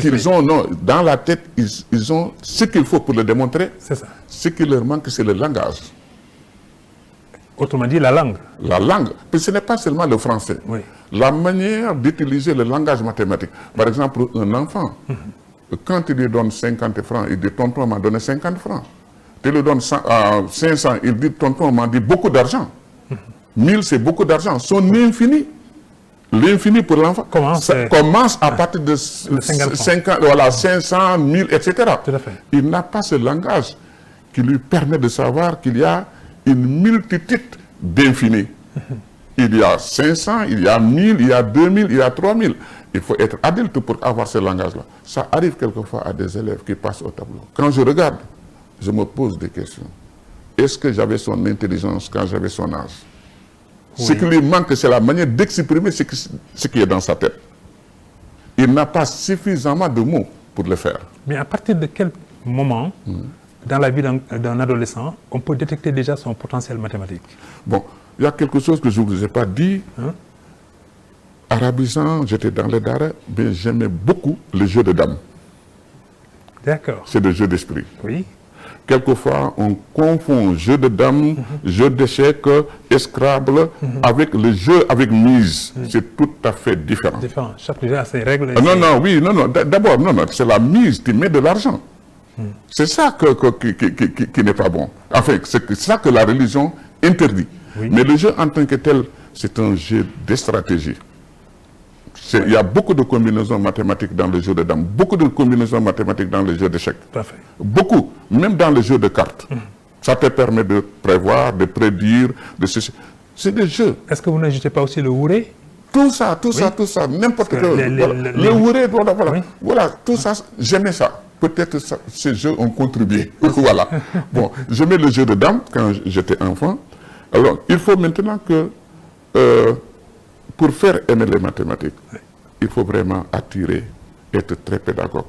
S2: qu'ils ont, non, dans la tête, ils ont ce qu'il faut pour le démontrer.
S1: C'est ça.
S2: Ce qui leur manque, c'est le langage.
S1: Autrement dit, la langue.
S2: La langue. Puis ce n'est pas seulement le français.
S1: Oui.
S2: La manière d'utiliser le langage mathématique. Par exemple, un enfant, quand tu lui donnes 50 francs, il dit tonton m'a donné 50 francs. Tu lui donnes 500, il dit tonton m'a dit beaucoup d'argent. 1000, c'est beaucoup d'argent. Son infini. L'infini pour l'enfant commence à partir de 50, voilà, 500, 1000, etc.
S1: Tout à fait.
S2: Il n'a pas ce langage qui lui permet de savoir qu'il y a une multitude d'infinis. Il y a 500, il y a 1000, il y a 2000, il y a 3000. Il faut être adulte pour avoir ce langage-là. Ça arrive quelquefois à des élèves qui passent au tableau. Quand je regarde, je me pose des questions. Est-ce que j'avais son intelligence quand j'avais son âge? Oui. Ce qui lui manque, c'est la manière d'exprimer ce qui est dans sa tête. Il n'a pas suffisamment de mots pour le faire.
S1: Mais à partir de quel moment, dans la vie d'un adolescent, on peut détecter déjà son potentiel mathématique?
S2: Bon, il y a quelque chose que je ne vous ai pas dit. Arabisant, j'étais dans les daara, mais j'aimais beaucoup le jeu de dames.
S1: D'accord.
S2: C'est le jeu d'esprit.
S1: Oui.
S2: Quelquefois, on confond jeu de dames, jeu d'échecs, Scrabble, avec le jeu avec mise. C'est tout à fait différent.
S1: Différent. Chaque jeu a ses règles.
S2: Non. D'abord, c'est la mise, tu mets de l'argent. C'est ça qui n'est pas bon. Enfin, c'est ça que la religion interdit. Oui. Mais le jeu en tant que tel, c'est un jeu de stratégie. Il y a beaucoup de combinaisons mathématiques dans le jeu de dames, beaucoup de combinaisons mathématiques dans le jeu d'échecs. Beaucoup, même dans le jeu de cartes. Ça te permet de prévoir, de prédire, de ceci. C'est des jeux.
S1: Est-ce que vous n'ajoutez pas aussi le houré?
S2: Tout ça, n'importe quel. Le houré, voilà, tout ça, j'aimais ça. Peut-être ces jeux ont contribué. Voilà. Bon, j'aimais le jeu de dames quand j'étais enfant. Alors, il faut maintenant que, pour faire aimer les mathématiques, il faut vraiment attirer, être très pédagogue,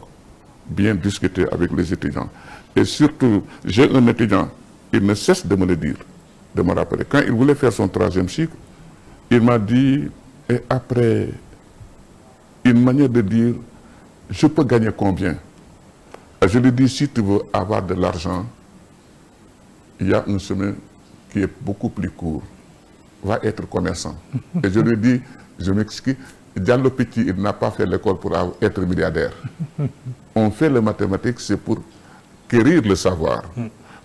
S2: bien discuter avec les étudiants. Et surtout, j'ai un étudiant, il ne cesse de me le dire, de me rappeler. Quand il voulait faire son 3e cycle, il m'a dit, et après, une manière de dire, je peux gagner combien? Je lui dis, si tu veux avoir de l'argent, il y a un chemin qui est beaucoup plus court. Va être commerçant. Et je lui dis, je m'excuse, Diallo Petit, il n'a pas fait l'école pour être milliardaire. On fait les mathématiques, c'est pour acquérir le savoir.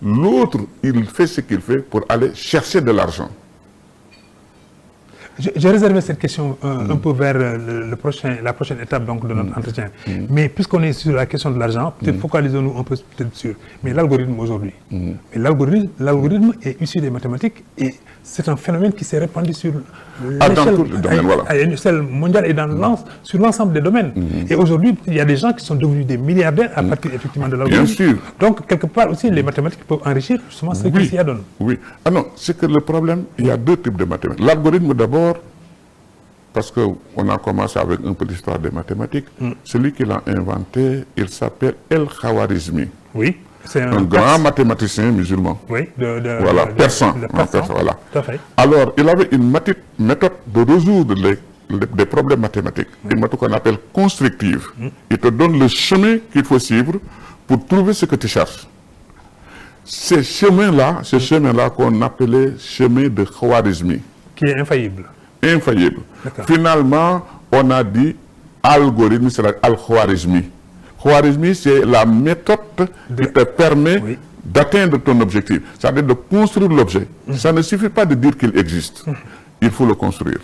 S2: L'autre, il fait ce qu'il fait pour aller chercher de l'argent.
S1: J'ai réservé cette question un peu vers la prochaine étape donc, de notre entretien. Mais puisqu'on est sur la question de l'argent, peut-être focalisons-nous un peu peut-être sur l'algorithme aujourd'hui. Mais l'algorithme est issu des mathématiques et c'est un phénomène qui s'est répandu sur à l'échelle mondiale et sur l'ensemble des domaines. Et aujourd'hui, il y a des gens qui sont devenus des milliardaires à partir effectivement de l'algorithme.
S2: Bien sûr.
S1: Donc, quelque part aussi, les mathématiques peuvent enrichir justement ce qui s'y adonne.
S2: Oui. Ah non, c'est que le problème, il y a deux types de mathématiques. L'algorithme d'abord, parce qu'on a commencé avec un peu d'histoire des mathématiques, celui qui l'a inventé, il s'appelle El-Khawarizmi.
S1: Oui. C'est
S2: un grand mathématicien musulman.
S1: Oui,
S2: voilà, persan. Voilà.
S1: Tout à fait.
S2: Alors, il avait une méthode de résoudre des problèmes mathématiques, une méthode qu'on appelle constructive. Il te donne le chemin qu'il faut suivre pour trouver ce que tu cherches. Ce chemin-là qu'on appelait chemin de Khwarizmi.
S1: Qui est infaillible.
S2: Infaillible. Finalement, on a dit algorithme, c'est al-Khwarizmi. Khwarizmi, c'est la méthode qui te permet d'atteindre ton objectif, c'est-à-dire de construire l'objet. Ça ne suffit pas de dire qu'il existe, il faut le construire.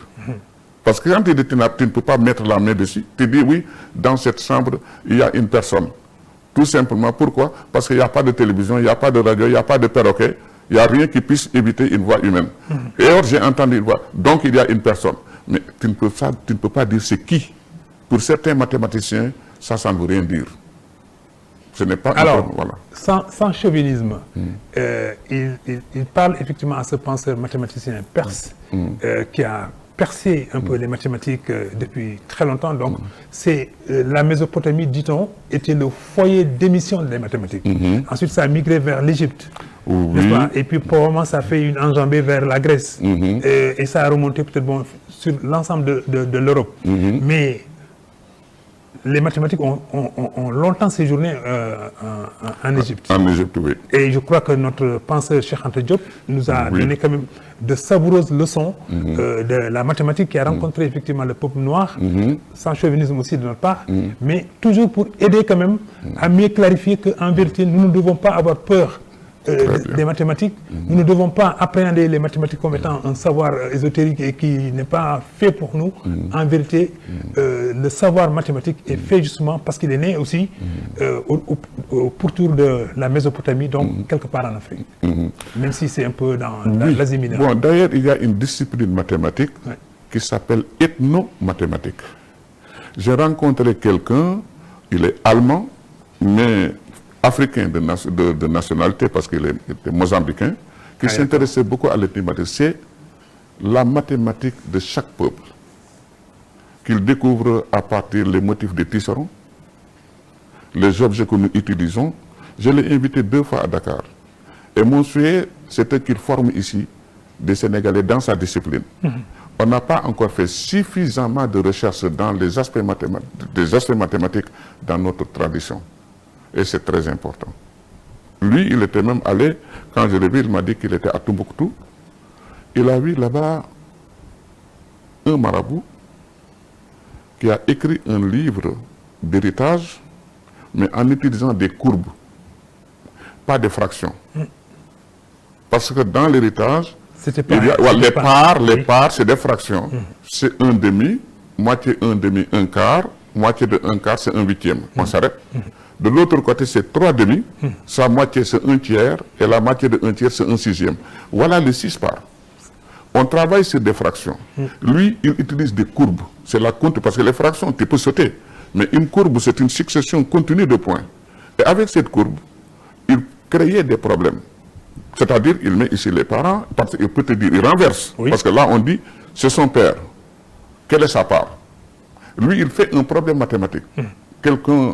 S2: Parce que quand tu dis tu ne peux pas mettre la main dessus, tu dis oui, dans cette chambre, il y a une personne. Tout simplement, pourquoi? Parce qu'il n'y a pas de télévision, il n'y a pas de radio, il n'y a pas de perroquet, il n'y a rien qui puisse éviter une voix humaine. Et alors j'ai entendu une voix, donc il y a une personne. Mais tu ne peux pas dire c'est qui. Pour certains mathématiciens, ça ne veut rien dire. Ce n'est pas...
S1: Alors, sans chauvinisme, il parle effectivement à ce penseur mathématicien perse qui a percé un peu les mathématiques depuis très longtemps. Donc, c'est la Mésopotamie, dit-on, était le foyer d'émission des mathématiques. Ensuite, ça a migré vers l'Égypte. Et puis, probablement, ça fait une enjambée vers la Grèce. Et ça a remonté peut-être sur l'ensemble de l'Europe. Mais les mathématiques ont longtemps séjourné en Égypte.
S2: En Égypte, oui.
S1: Et je crois que notre penseur Cheikh Anta Diop nous a donné quand même de savoureuses leçons de la mathématique qui a rencontré effectivement le peuple noir, sans chauvinisme aussi de notre part, mais toujours pour aider quand même à mieux clarifier qu'en vérité, nous ne devons pas avoir peur des mathématiques. Nous ne devons pas appréhender les mathématiques comme étant un savoir ésotérique et qui n'est pas fait pour nous. En vérité, le savoir mathématique est fait justement parce qu'il est né aussi au pourtour de la Mésopotamie, donc quelque part en Afrique. Même si c'est un peu dans l'Asie mineure.
S2: Bon, d'ailleurs, il y a une discipline mathématique qui s'appelle ethnomathématique. J'ai rencontré quelqu'un, il est allemand, mais africain de nationalité, parce qu'il était mozambicain, qui s'intéressait beaucoup à l'ethnomathématique. C'est la mathématique de chaque peuple, qu'il découvre à partir des motifs des tisserands, les objets que nous utilisons. Je l'ai invité 2 fois à Dakar. Et mon souhait, c'était qu'il forme ici des Sénégalais dans sa discipline. On n'a pas encore fait suffisamment de recherche dans les aspects mathématiques dans notre tradition. Et c'est très important. Lui, il était même allé, quand je l'ai vu, il m'a dit qu'il était à Tombouctou. Il a vu là-bas un marabout qui a écrit un livre d'héritage, mais en utilisant des courbes, pas des fractions. Parce que dans l'héritage, les parts, c'est des fractions. C'est un demi, moitié un demi, un quart, moitié de un quart, c'est un huitième. On s'arrête. De l'autre côté, c'est 3 demi, sa moitié c'est 1 tiers, et la moitié de 1 tiers c'est 1 sixième. Voilà les 6 parts. On travaille sur des fractions. Lui, il utilise des courbes. C'est la compte, parce que les fractions, tu peux sauter. Mais une courbe, c'est une succession continue de points. Et avec cette courbe, il créait des problèmes. C'est-à-dire, il met ici les parents, parce qu'il peut te dire, il renverse. Parce que là, on dit, c'est son père. Quelle est sa part? Lui, il fait un problème mathématique. Quelqu'un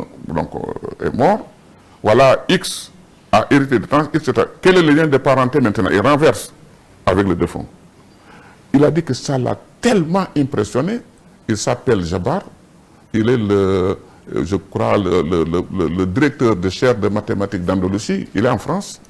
S2: est mort, voilà, X a hérité de temps, etc. Quel est le lien de parenté maintenant? Il renverse avec le défunt. Il a dit que ça l'a tellement impressionné, il s'appelle Jabar, il est je crois, le directeur de chaire de mathématiques d'Andalousie, il est en France,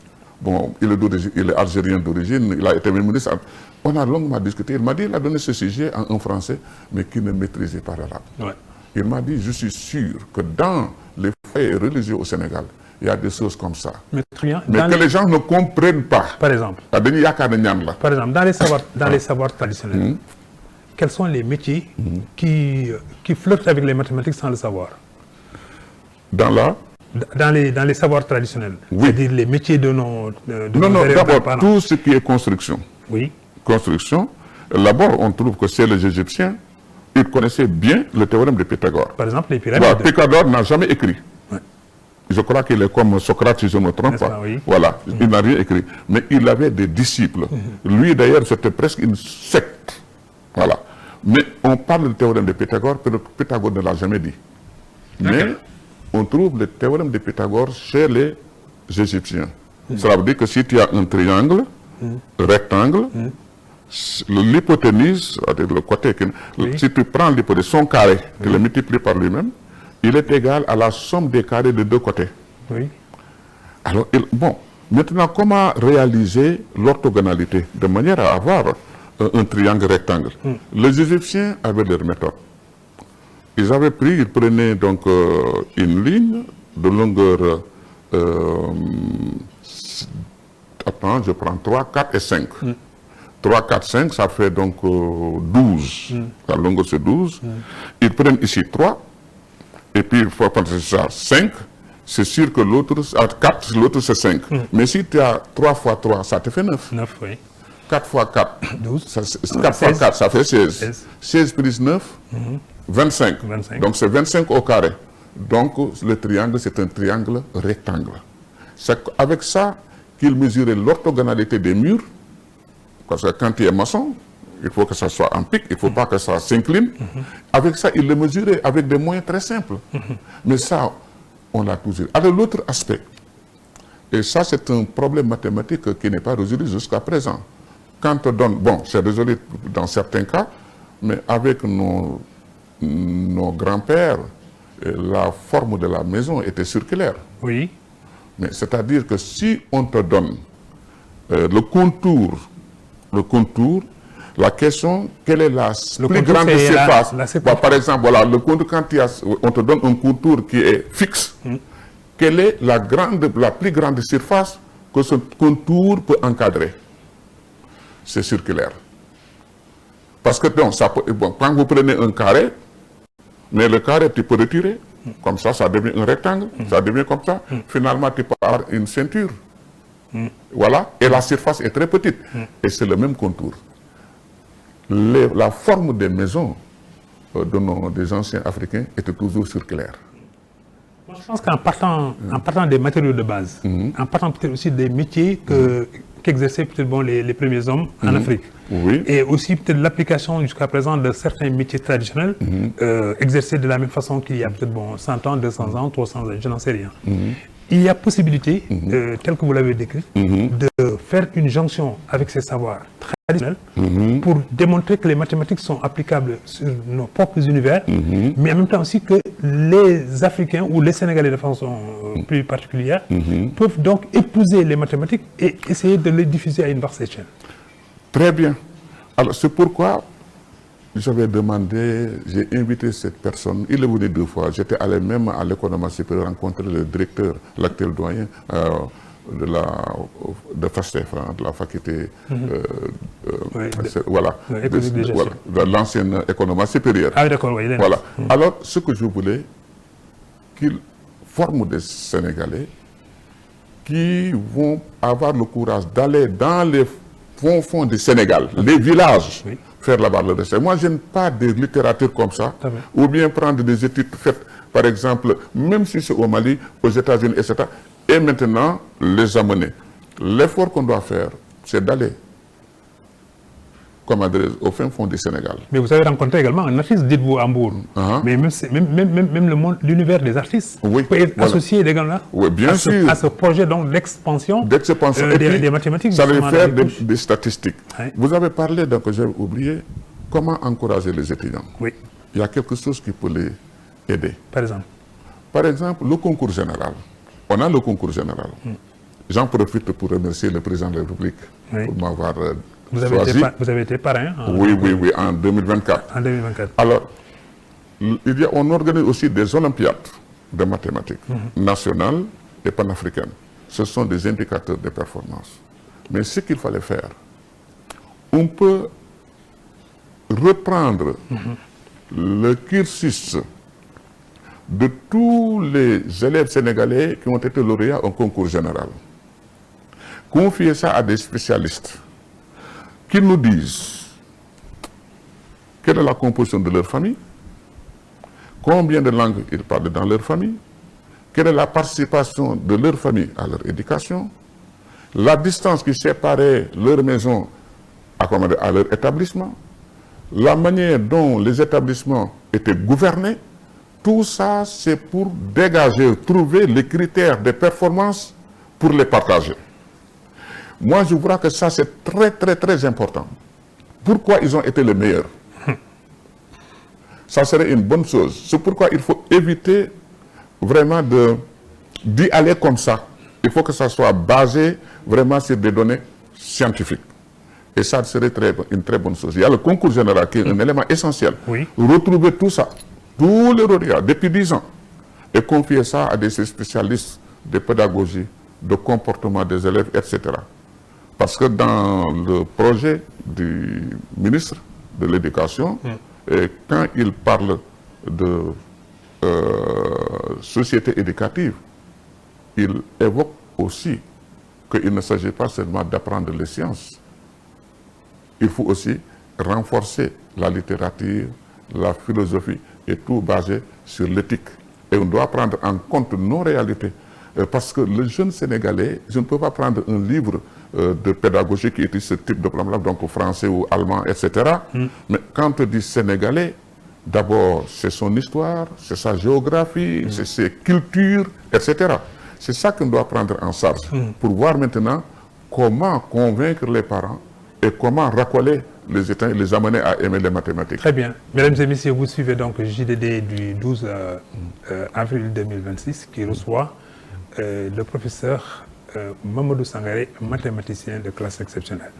S2: bon, il est algérien d'origine, il a été ministre. On a longuement discuté, il m'a dit, il a donné ce sujet en un français, mais qui ne maîtrisait pas l'arabe. Il m'a dit, je suis sûr que dans les foyers religieux au Sénégal, il y a des choses comme ça. Mais que les gens ne comprennent pas.
S1: Par exemple. Par exemple, dans les savoirs traditionnels, quels sont les métiers qui flirtent avec les mathématiques sans le savoir?
S2: Dans
S1: les savoirs traditionnels.
S2: Oui.
S1: C'est-à-dire les métiers de nos...
S2: non, d'abord, tout ce qui est construction.
S1: Oui.
S2: Construction, d'abord, on trouve que c'est les Égyptiens, ils connaissaient bien le théorème de Pythagore.
S1: Par exemple, les pyramides.
S2: Voilà, Pythagore n'a jamais écrit. Ouais. Je crois qu'il est comme Socrate, si je ne me trompe pas.
S1: Oui.
S2: Voilà, il n'a rien écrit. Mais il avait des disciples. Lui, d'ailleurs, c'était presque une secte. Voilà. Mais on parle du théorème de Pythagore, que Pythagore ne l'a jamais dit. Mais on trouve le théorème de Pythagore chez les Égyptiens. Cela veut dire que si tu as un triangle, rectangle, l'hypoténuse, c'est-à-dire le côté, si tu prends l'hypoténuse, son carré, tu le multiplies par lui-même, il est égal à la somme des carrés de deux côtés.
S1: Oui.
S2: Alors, bon, maintenant, comment réaliser l'orthogonalité de manière à avoir un triangle rectangle? Les Égyptiens avaient leur méthode. Ils prenaient donc une ligne de longueur, attends, je prends 3, 4 et 5. 3, 4, 5, ça fait donc 12. La longueur c'est 12. Ils prennent ici 3, et puis il faut prendre ça 5. C'est sûr que l'autre, 4, l'autre c'est 5. Mais si tu as 3 fois 3, ça te fait 9.
S1: 9, oui.
S2: 4 fois 4,
S1: 12.
S2: 4 fois 4, ça fait 16. 16 plus 9, 25. Donc c'est 25 au carré. Donc le triangle, c'est un triangle rectangle. C'est avec ça qu'il mesurait l'orthogonalité des murs. Parce que quand il est maçon, il faut que ça soit en pic, il ne faut pas que ça s'incline. Avec ça, il le mesurait avec des moyens très simples. Mais ça, on l'a toujours. Alors l'autre aspect, et ça c'est un problème mathématique qui n'est pas résolu jusqu'à présent. Quand on donne, bon, c'est résolu dans certains cas, mais avec nos grands-pères, la forme de la maison était circulaire.
S1: Oui.
S2: Mais c'est-à-dire que si on te donne le contour, la question, quelle est la plus grande surface? Par exemple, voilà, le contour, quand on te donne un contour qui est fixe, quelle est la plus grande surface que ce contour peut encadrer? C'est circulaire. Parce que donc, quand vous prenez un carré, mais le carré, tu peux retirer, comme ça devient un rectangle, ça devient comme ça. Finalement, tu peux avoir une ceinture. Voilà, et la surface est très petite. Et c'est le même contour. La forme des maisons des anciens Africains était toujours circulaire.
S1: Je pense qu'en partant des matériaux de base, en partant peut-être aussi des métiers qu'exerçaient peut-être les premiers hommes en Afrique, et aussi peut-être l'application jusqu'à présent de certains métiers traditionnels exercés de la même façon qu'il y a peut-être 100 ans, 200 ans, 300 ans, je n'en sais rien. Il y a possibilité, tel que vous l'avez décrit, de faire une jonction avec ces savoirs traditionnels pour démontrer que les mathématiques sont applicables sur nos propres univers, mais en même temps aussi que les Africains ou les Sénégalais de façon plus particulière peuvent donc épouser les mathématiques et essayer de les diffuser à une vaste échelle.
S2: Très bien. Alors c'est pourquoi j'avais demandé, j'ai invité cette personne, il est venu 2 fois, j'étais allé même à l'école normale supérieure rencontrer le directeur, l'actuel doyen de FASTEF, de la faculté, de l'ancienne école normale supérieure.
S1: Ah oui, d'accord, oui.
S2: Voilà. Alors, ce que je voulais, qu'il forme des Sénégalais qui vont avoir le courage d'aller dans les fonds du Sénégal, les villages, faire là-bas le dessin. Moi, je n'aime pas de littérature comme ça, ou bien prendre des études faites, par exemple, même si c'est au Mali, aux États-Unis, etc., et maintenant les amener. L'effort qu'on doit faire, c'est d'aller, comme adresse, au fin fond du Sénégal.
S1: Mais vous avez rencontré également un artiste, dites-vous, à Hambourg. Mais même le monde, l'univers des artistes peut être associé également à ce projet d'expansion des mathématiques.
S2: Ça veut faire des statistiques. Vous avez parlé, donc j'ai oublié, comment encourager les étudiants.
S1: Oui.
S2: Il y a quelque chose qui peut les aider.
S1: Par exemple,
S2: le concours général. On a le concours général. J'en profite pour remercier le président de la République pour m'avoir choisi.
S1: Vous avez été parrain
S2: Oui, en 2024.
S1: En 2024.
S2: Alors, on organise aussi des olympiades de mathématiques, nationales et panafricaines. Ce sont des indicateurs de performance. Mais ce qu'il fallait faire, on peut reprendre le cursus de tous les élèves sénégalais qui ont été lauréats au concours général. Confier ça à des spécialistes qui nous disent quelle est la composition de leur famille, combien de langues ils parlent dans leur famille, quelle est la participation de leur famille à leur éducation, la distance qui séparait leur maison à leur établissement, la manière dont les établissements étaient gouvernés. Tout ça, c'est pour dégager, trouver les critères de performance pour les partager. Moi, je crois que ça, c'est très, très, très important. Pourquoi ils ont été les meilleurs? Ça serait une bonne chose. C'est pourquoi il faut éviter vraiment d'y aller comme ça. Il faut que ça soit basé vraiment sur des données scientifiques. Et ça serait une très bonne chose. Il y a le concours général qui est un élément essentiel.
S1: Oui.
S2: Retrouver tout ça, tous les lauréats, depuis 10 ans, et confier ça à des spécialistes de pédagogie, de comportement des élèves, etc. Parce que dans le projet du ministre de l'Éducation, quand il parle de société éducative, il évoque aussi qu'il ne s'agit pas seulement d'apprendre les sciences. Il faut aussi renforcer la littérature, la philosophie et tout basé sur l'éthique. Et on doit prendre en compte nos réalités. Parce que le jeune Sénégalais, je ne peux pas prendre un livre de pédagogie qui est ce type de problème, donc français ou allemand, etc. Mais quand on dit Sénégalais, d'abord c'est son histoire, c'est sa géographie, c'est ses cultures, etc. C'est ça qu'on doit prendre en charge pour voir maintenant comment convaincre les parents et comment racoler les États et les amener à aimer les mathématiques.
S1: Très bien. Mesdames et messieurs, vous suivez donc le JDD du 12 avril 2026 qui reçoit le professeur Mamadou Sangaré, mathématicien de classe exceptionnelle.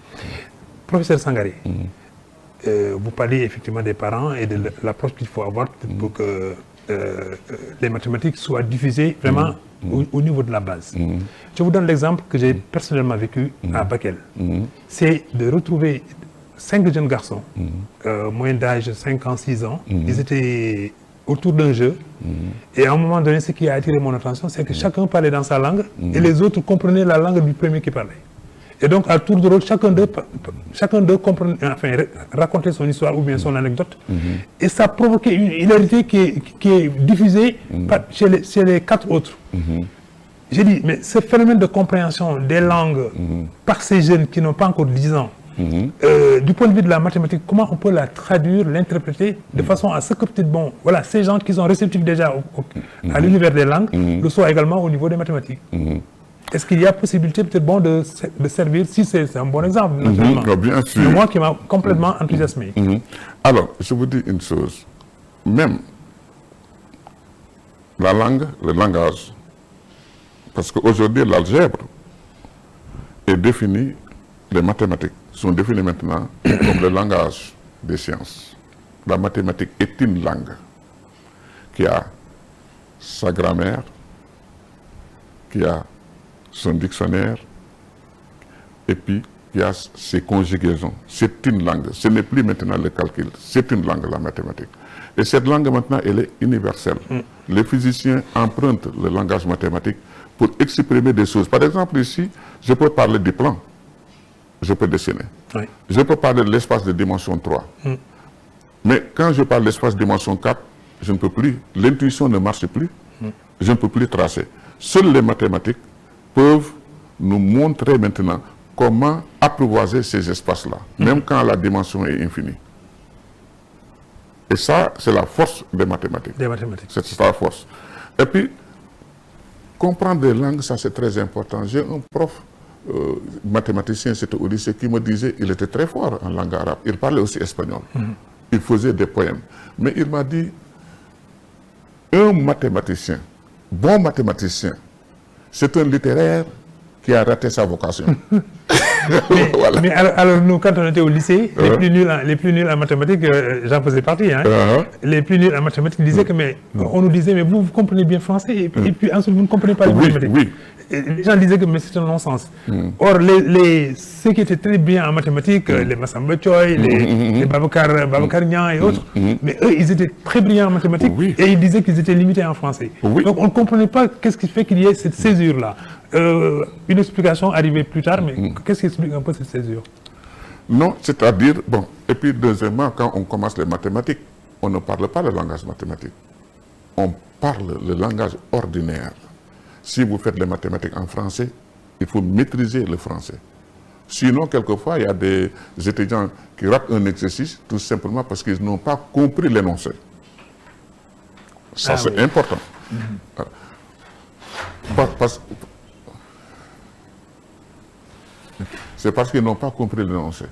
S1: Professeur Sangaré, vous parlez effectivement des parents et de l'approche qu'il faut avoir pour que les mathématiques soient diffusées vraiment au niveau de la base. Je vous donne l'exemple que j'ai personnellement vécu à Bakel. C'est de retrouver 5 jeunes garçons, moyenne d'âge 5 ans, 6 ans. Ils étaient autour d'un jeu. Et à un moment donné, ce qui a attiré mon attention, c'est que chacun parlait dans sa langue et les autres comprenaient la langue du premier qui parlait. Et donc, à tour de rôle, chacun d'eux racontait son histoire ou bien son anecdote. Et ça provoquait une hilarité qui est diffusée chez les 4 autres. J'ai dit, mais ce phénomène de compréhension des langues par ces jeunes qui n'ont pas encore 10 ans, du point de vue de la mathématique, comment on peut la traduire, l'interpréter de façon à ce que peut-être, bon, voilà, ces gens qui sont réceptifs déjà à l'univers des langues, le soient également au niveau des mathématiques. Est-ce qu'il y a possibilité peut-être bon de servir, si c'est un bon exemple, naturellement,
S2: bien sûr.
S1: de moi qui m'a complètement enthousiasmé.
S2: Alors, je vous dis une chose, même la langue, le langage, parce qu'aujourd'hui l'algèbre est définie, les mathématiques sont définies maintenant comme le langage des sciences. La mathématique est une langue qui a sa grammaire, qui a son dictionnaire, et puis il y a ses conjugaisons. C'est une langue. Ce n'est plus maintenant le calcul. C'est une langue, la mathématique. Et cette langue maintenant, elle est universelle. Les physiciens empruntent le langage mathématique pour exprimer des choses. Par exemple, ici, je peux parler du plan. Je peux dessiner. Oui. Je peux parler de l'espace de dimension 3. Mais quand je parle de l'espace de dimension 4, je ne peux plus. L'intuition ne marche plus. Je ne peux plus tracer. Seules les mathématiques peuvent nous montrer maintenant comment apprivoiser ces espaces-là, même quand la dimension est infinie. Et ça, c'est la force des mathématiques. C'est la force. Et puis, comprendre les langues, ça c'est très important. J'ai un prof mathématicien, c'était au lycée, qui me disait qu'il était très fort en langue arabe. Il parlait aussi espagnol. Il faisait des poèmes. Mais il m'a dit, un mathématicien, bon mathématicien, c'est un littéraire qui a raté sa vocation.
S1: Voilà. Mais alors, nous, quand on était au lycée, les plus nuls en mathématiques, j'en faisais partie, hein, les plus nuls en mathématiques disaient que, on nous disait, mais vous comprenez bien français, et puis ensuite vous ne comprenez pas les mathématiques.
S2: Oui.
S1: Et les gens disaient que c'est un non-sens. Or, ceux qui étaient très bien en mathématiques, les Massamba Choy, les Babacar Niang et autres, mais eux, ils étaient très brillants en mathématiques, et ils disaient qu'ils étaient limités en français. Donc, on ne comprenait pas qu'est-ce qui fait qu'il y ait cette césure-là. Une explication arrivée plus tard, mais qu'est-ce qui explique un peu cette césure?
S2: Non, c'est-à-dire, bon, et puis deuxièmement, quand on commence les mathématiques, on ne parle pas le langage mathématique. On parle le langage ordinaire. Si vous faites les mathématiques en français, il faut maîtriser le français. Sinon, quelquefois, il y a des étudiants qui ratent un exercice tout simplement parce qu'ils n'ont pas compris l'énoncé. Ça, c'est important. C'est parce qu'ils n'ont pas compris l'énoncé.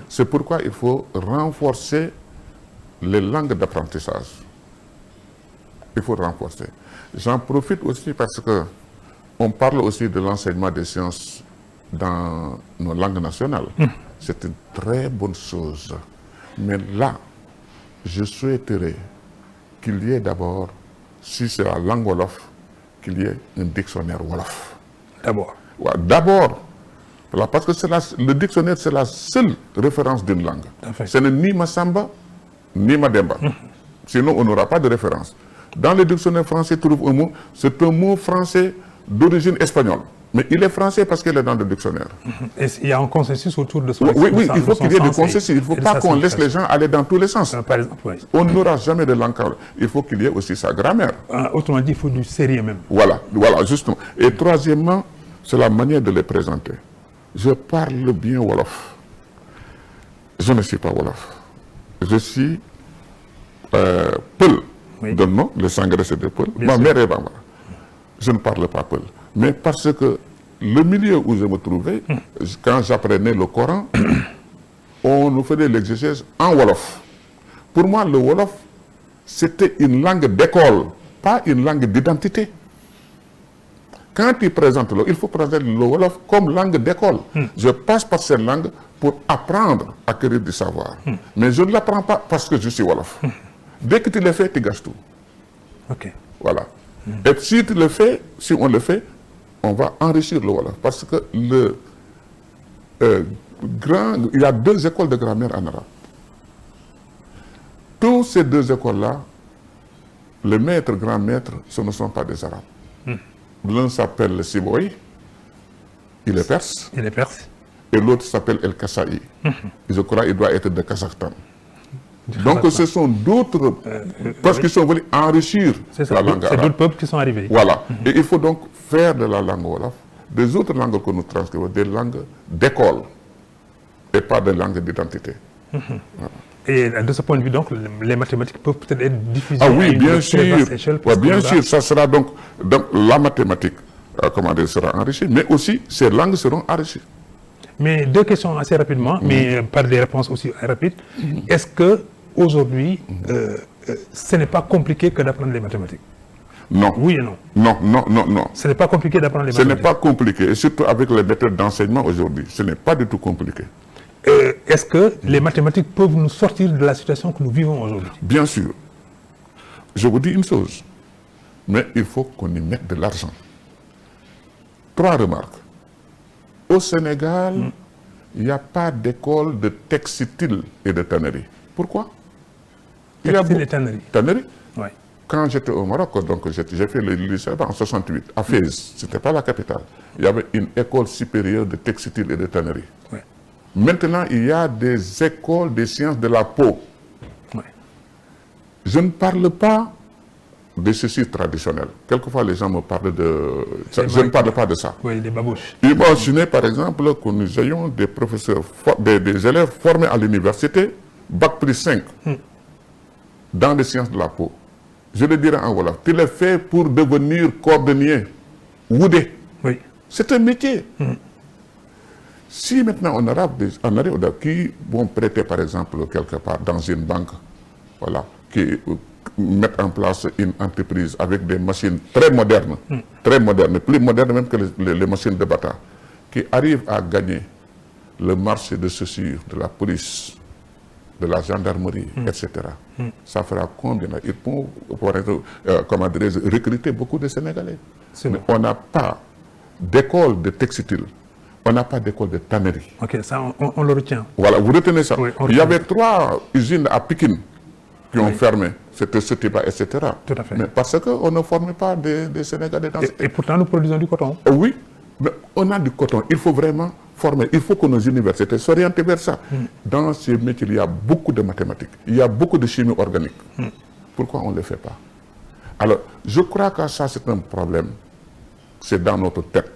S2: C'est pourquoi il faut renforcer les langues d'apprentissage. Il faut renforcer. J'en profite aussi parce que on parle aussi de l'enseignement des sciences dans nos langues nationales. C'est une très bonne chose. Mais là, je souhaiterais qu'il y ait d'abord, si c'est la langue Wolof, qu'il y ait un dictionnaire Wolof.
S1: D'abord.
S2: Ouais, d'abord. Voilà, parce que le dictionnaire, c'est la seule référence d'une langue. Ce n'est ni Massamba, ni Mademba. Sinon, on n'aura pas de référence. Dans le dictionnaire français, trouve un mot, c'est un mot français d'origine espagnole. Mais il est français parce qu'il est dans le dictionnaire.
S1: Et il y a un consensus autour de son
S2: Oui, il faut qu'il y ait du consensus. Il ne faut pas qu'on laisse les gens aller dans tous les sens.
S1: Par exemple,
S2: on n'aura jamais de langue. Il faut qu'il y ait aussi sa grammaire.
S1: Autrement dit, il faut du sérieux même.
S2: Voilà, justement. Et troisièmement, c'est la manière de les présenter. Je parle bien Wolof. Je ne suis pas Wolof. Je suis Peul. De nom, le sangré c'est de Peul. Ma mère est Bambara. Je ne parle pas Peul. Mais parce que le milieu où je me trouvais, quand j'apprenais le Coran, on nous faisait l'exercice en Wolof. Pour moi, le Wolof, c'était une langue d'école, pas une langue d'identité. Quand tu présentes il faut présenter le Wolof comme langue d'école. Je passe par cette langue pour apprendre, acquérir du savoir. Mais je ne l'apprends pas parce que je suis Wolof. Dès que tu le fais, tu gâches tout.
S1: Ok.
S2: Voilà. Et si tu le fais, si on le fait, on va enrichir le Wolof. Parce que il y a 2 écoles de grammaire en arabe. Toutes ces 2 écoles-là, les maîtres, grands maîtres, ce ne sont pas des arabes. L'un s'appelle le Siboï, il est perse.
S1: Il est perse.
S2: Et l'autre s'appelle El Kassaï. Je crois qu'il doit être de Kazakhstan. Donc ce sont d'autres, parce qu'ils sont venus enrichir la langue arabe.
S1: C'est d'autres peuples qui sont arrivés.
S2: Voilà. Et il faut donc faire de la langue Wolof des autres langues que nous transcrivons, des langues d'école, et pas des langues d'identité. Voilà.
S1: Et de ce point de vue, donc, les mathématiques peuvent peut-être être diffusées.
S2: Ah oui, bien sûr. Bien sûr, ça sera donc la mathématique, sera enrichie, mais aussi ces langues seront enrichies.
S1: Mais 2 questions assez rapidement, mais par des réponses aussi rapides. Est-ce que aujourd'hui, ce n'est pas compliqué que d'apprendre les mathématiques?
S2: Non.
S1: Oui et non.
S2: Non.
S1: Ce n'est pas compliqué d'apprendre les mathématiques.
S2: Ce n'est pas compliqué, et surtout avec les méthodes d'enseignement aujourd'hui, ce n'est pas du tout compliqué.
S1: Est-ce que les mathématiques peuvent nous sortir de la situation que nous vivons aujourd'hui?
S2: Bien sûr. Je vous dis une chose, mais il faut qu'on y mette de l'argent. 3 remarques. Au Sénégal, il n'y a pas d'école de textile et de tannerie. Pourquoi?
S1: Textile et tannerie.
S2: Tannerie?
S1: Oui.
S2: Quand j'étais au Maroc, donc j'ai fait le lycée en 68, à Fès, ce n'était pas la capitale. Il y avait une école supérieure de textile et de tannerie.
S1: Oui.
S2: Maintenant, il y a des écoles des sciences de la peau.
S1: Oui.
S2: Je ne parle pas de ceci traditionnel. Quelquefois, les gens me parlent de... je ne parle pas de ça.
S1: Oui, des babouches.
S2: Imaginez, par exemple, que nous ayons des professeurs, des élèves formés à l'université, Bac plus 5, dans les sciences de la peau. Je le dirais en Wolof. Tu le fais pour devenir cordonnier, woudé.
S1: Oui.
S2: C'est un métier. Si maintenant on arrive qui vont prêter, par exemple, quelque part dans une banque, voilà, qui mettent en place une entreprise avec des machines très modernes, plus modernes même que les machines de bâtard. qui arrive à gagner le marché de chaussures de la police, de la gendarmerie, etc., ça fera combien? Ils pourront recruter beaucoup de Sénégalais. Mais on n'a pas d'école de textile, on n'a pas d'école de tannerie.
S1: Ok, ça on le retient.
S2: Voilà, vous retenez ça.
S1: Oui,
S2: il y avait 3 usines à Pékin qui ont fermé, c'était ce type-là, etc.
S1: Tout à fait.
S2: Mais parce qu'on ne formait pas des Sénégalais dans
S1: et pourtant, nous produisons du coton.
S2: Oui, mais on a du coton. Il faut vraiment former. Il faut que nos universités s'orientent vers ça. Dans ces métiers, il y a beaucoup de mathématiques. Il y a beaucoup de chimie organique. Pourquoi on ne le fait pas? Alors, je crois que ça, c'est un problème. C'est dans notre tête.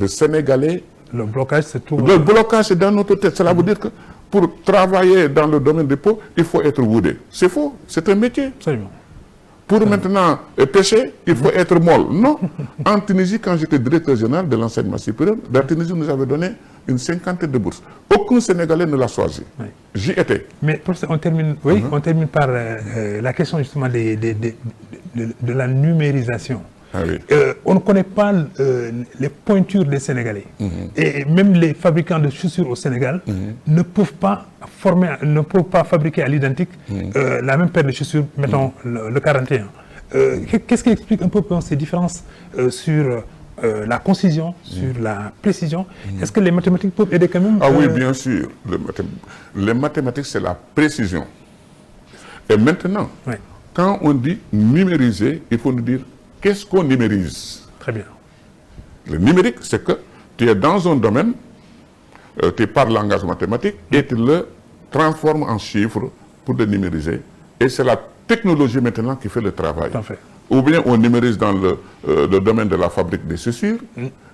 S2: Le Sénégalais...
S1: Le blocage, c'est tout.
S2: Le blocage, c'est dans notre tête. Cela veut dire que pour travailler dans le domaine des peaux, il faut être woodé. C'est faux. C'est un métier.
S1: Absolument.
S2: Pour maintenant pêcher, il faut être molle. Non. En Tunisie, quand j'étais directeur général de l'enseignement supérieur, la Tunisie nous avait donné une 50aine de bourses. Aucun Sénégalais ne l'a choisi. Oui. J'y étais.
S1: Mais professeur, on termine par la question justement de la numérisation.
S2: Ah oui.
S1: On ne connaît pas les pointures des Sénégalais. Et même les fabricants de chaussures au Sénégal ne peuvent pas fabriquer à l'identique la même paire de chaussures, mettons le 41. Qu'est-ce qui explique un peu ces différences sur la concision, sur la précision? Est-ce que les mathématiques peuvent aider quand même?
S2: Ah oui, bien sûr. Les mathématiques, c'est la précision. Et maintenant, quand on dit numériser, il faut nous dire qu'est-ce qu'on numérise?
S1: Très bien.
S2: Le numérique, c'est que tu es dans un domaine, tu parles langage mathématique et tu le transformes en chiffres pour le numériser. Et c'est la technologie maintenant qui fait le travail.
S1: Parfait.
S2: Ou bien on numérise dans le domaine de la fabrique des chaussures.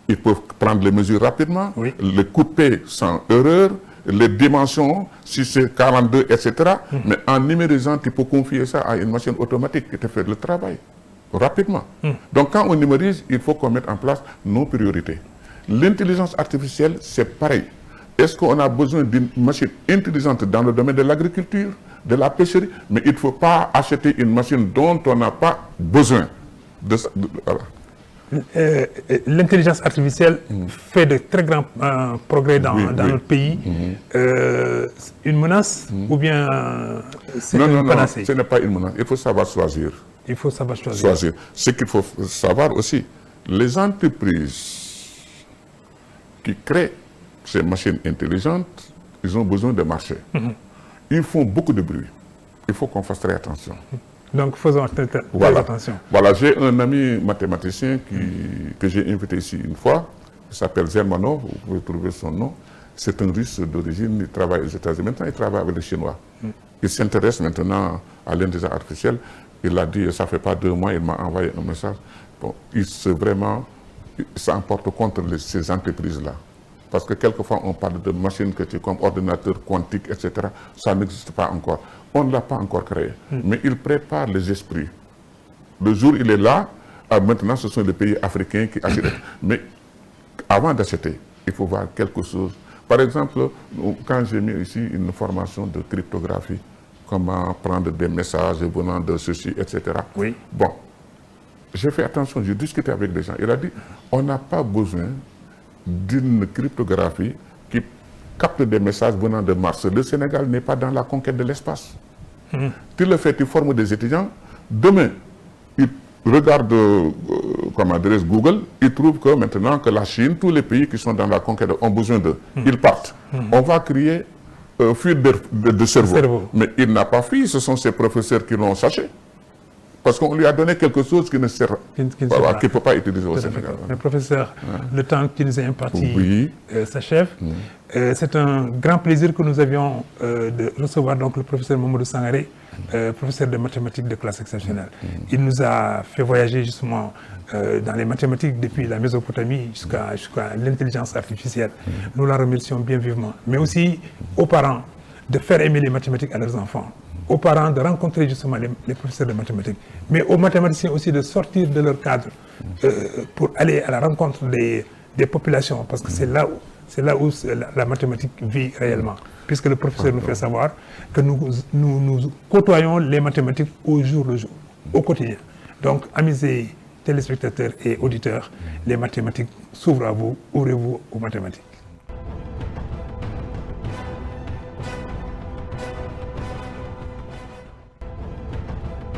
S2: Ils peuvent prendre les mesures rapidement, les couper sans erreur, les dimensions, si c'est 42, etc. Mais en numérisant, tu peux confier ça à une machine automatique qui te fait le travail rapidement. Donc quand on numérise, il faut qu'on mette en place nos priorités. L'intelligence artificielle, c'est pareil. Est-ce qu'on a besoin d'une machine intelligente dans le domaine de l'agriculture, de la pêcherie? Mais il ne faut pas acheter une machine dont on n'a pas besoin.
S1: Voilà. L'intelligence artificielle fait de très grands progrès dans notre pays. Une menace ou bien c'est une panacée?
S2: Non, ce n'est pas une menace. Il faut savoir choisir.
S1: Il faut savoir choisir.
S2: Ce qu'il faut savoir aussi, les entreprises qui créent ces machines intelligentes, ils ont besoin de marché. Ils font beaucoup de bruit. Il faut qu'on fasse très attention.
S1: Donc faisons très attention.
S2: Voilà, j'ai un ami mathématicien que j'ai invité ici une fois. Il s'appelle Zermanov, vous pouvez trouver son nom. C'est un Russe d'origine, il travaille aux États-Unis. Maintenant, il travaille avec les Chinois. Il s'intéresse maintenant à l'intelligence artificielle. Il a dit, ça ne fait pas 2 mois, il m'a envoyé un message. Bon, il s'emporte contre ces entreprises-là. Parce que quelquefois, on parle de machines comme ordinateur quantique, etc. Ça n'existe pas encore. On ne l'a pas encore créé. Mais il prépare les esprits. Le jour où il est là, maintenant, ce sont les pays africains qui achètent. Mais avant d'acheter, il faut voir quelque chose. Par exemple, quand j'ai mis ici une formation de cryptographie, comment prendre des messages venant de ceci, etc.
S1: Oui.
S2: Bon, j'ai fait attention, j'ai discuté avec des gens. Il a dit, on n'a pas besoin d'une cryptographie qui capte des messages venant de Mars. Le Sénégal n'est pas dans la conquête de l'espace. Tu le fais, tu formes des étudiants. Demain, ils regardent Google, ils trouvent que maintenant que la Chine, tous les pays qui sont dans la conquête ont besoin d'eux. Ils partent. On va créer fuite de cerveau. Mais il n'a pas fui, ce sont ses professeurs qui l'ont cherché. Parce qu'on lui a donné quelque chose qui ne sert qui ne peut pas utiliser au Sénégal.
S1: Mais professeur, le temps qui nous est imparti s'achève. C'est un grand plaisir que nous avions de recevoir donc, le professeur Mamadou Sangaré, professeur de mathématiques de classe exceptionnelle. Il nous a fait voyager justement dans les mathématiques depuis la Mésopotamie jusqu'à l'intelligence artificielle. Nous la remercions bien vivement. Mais aussi aux parents de faire aimer les mathématiques à leurs enfants. Aux parents de rencontrer justement les professeurs de mathématiques, mais aux mathématiciens aussi de sortir de leur cadre pour aller à la rencontre des populations, parce que c'est là où la mathématique vit réellement, puisque le professeur nous fait savoir que nous côtoyons les mathématiques au jour le jour, au quotidien. Donc, amusez téléspectateurs et auditeurs, les mathématiques s'ouvrent à vous, ouvrez-vous aux mathématiques.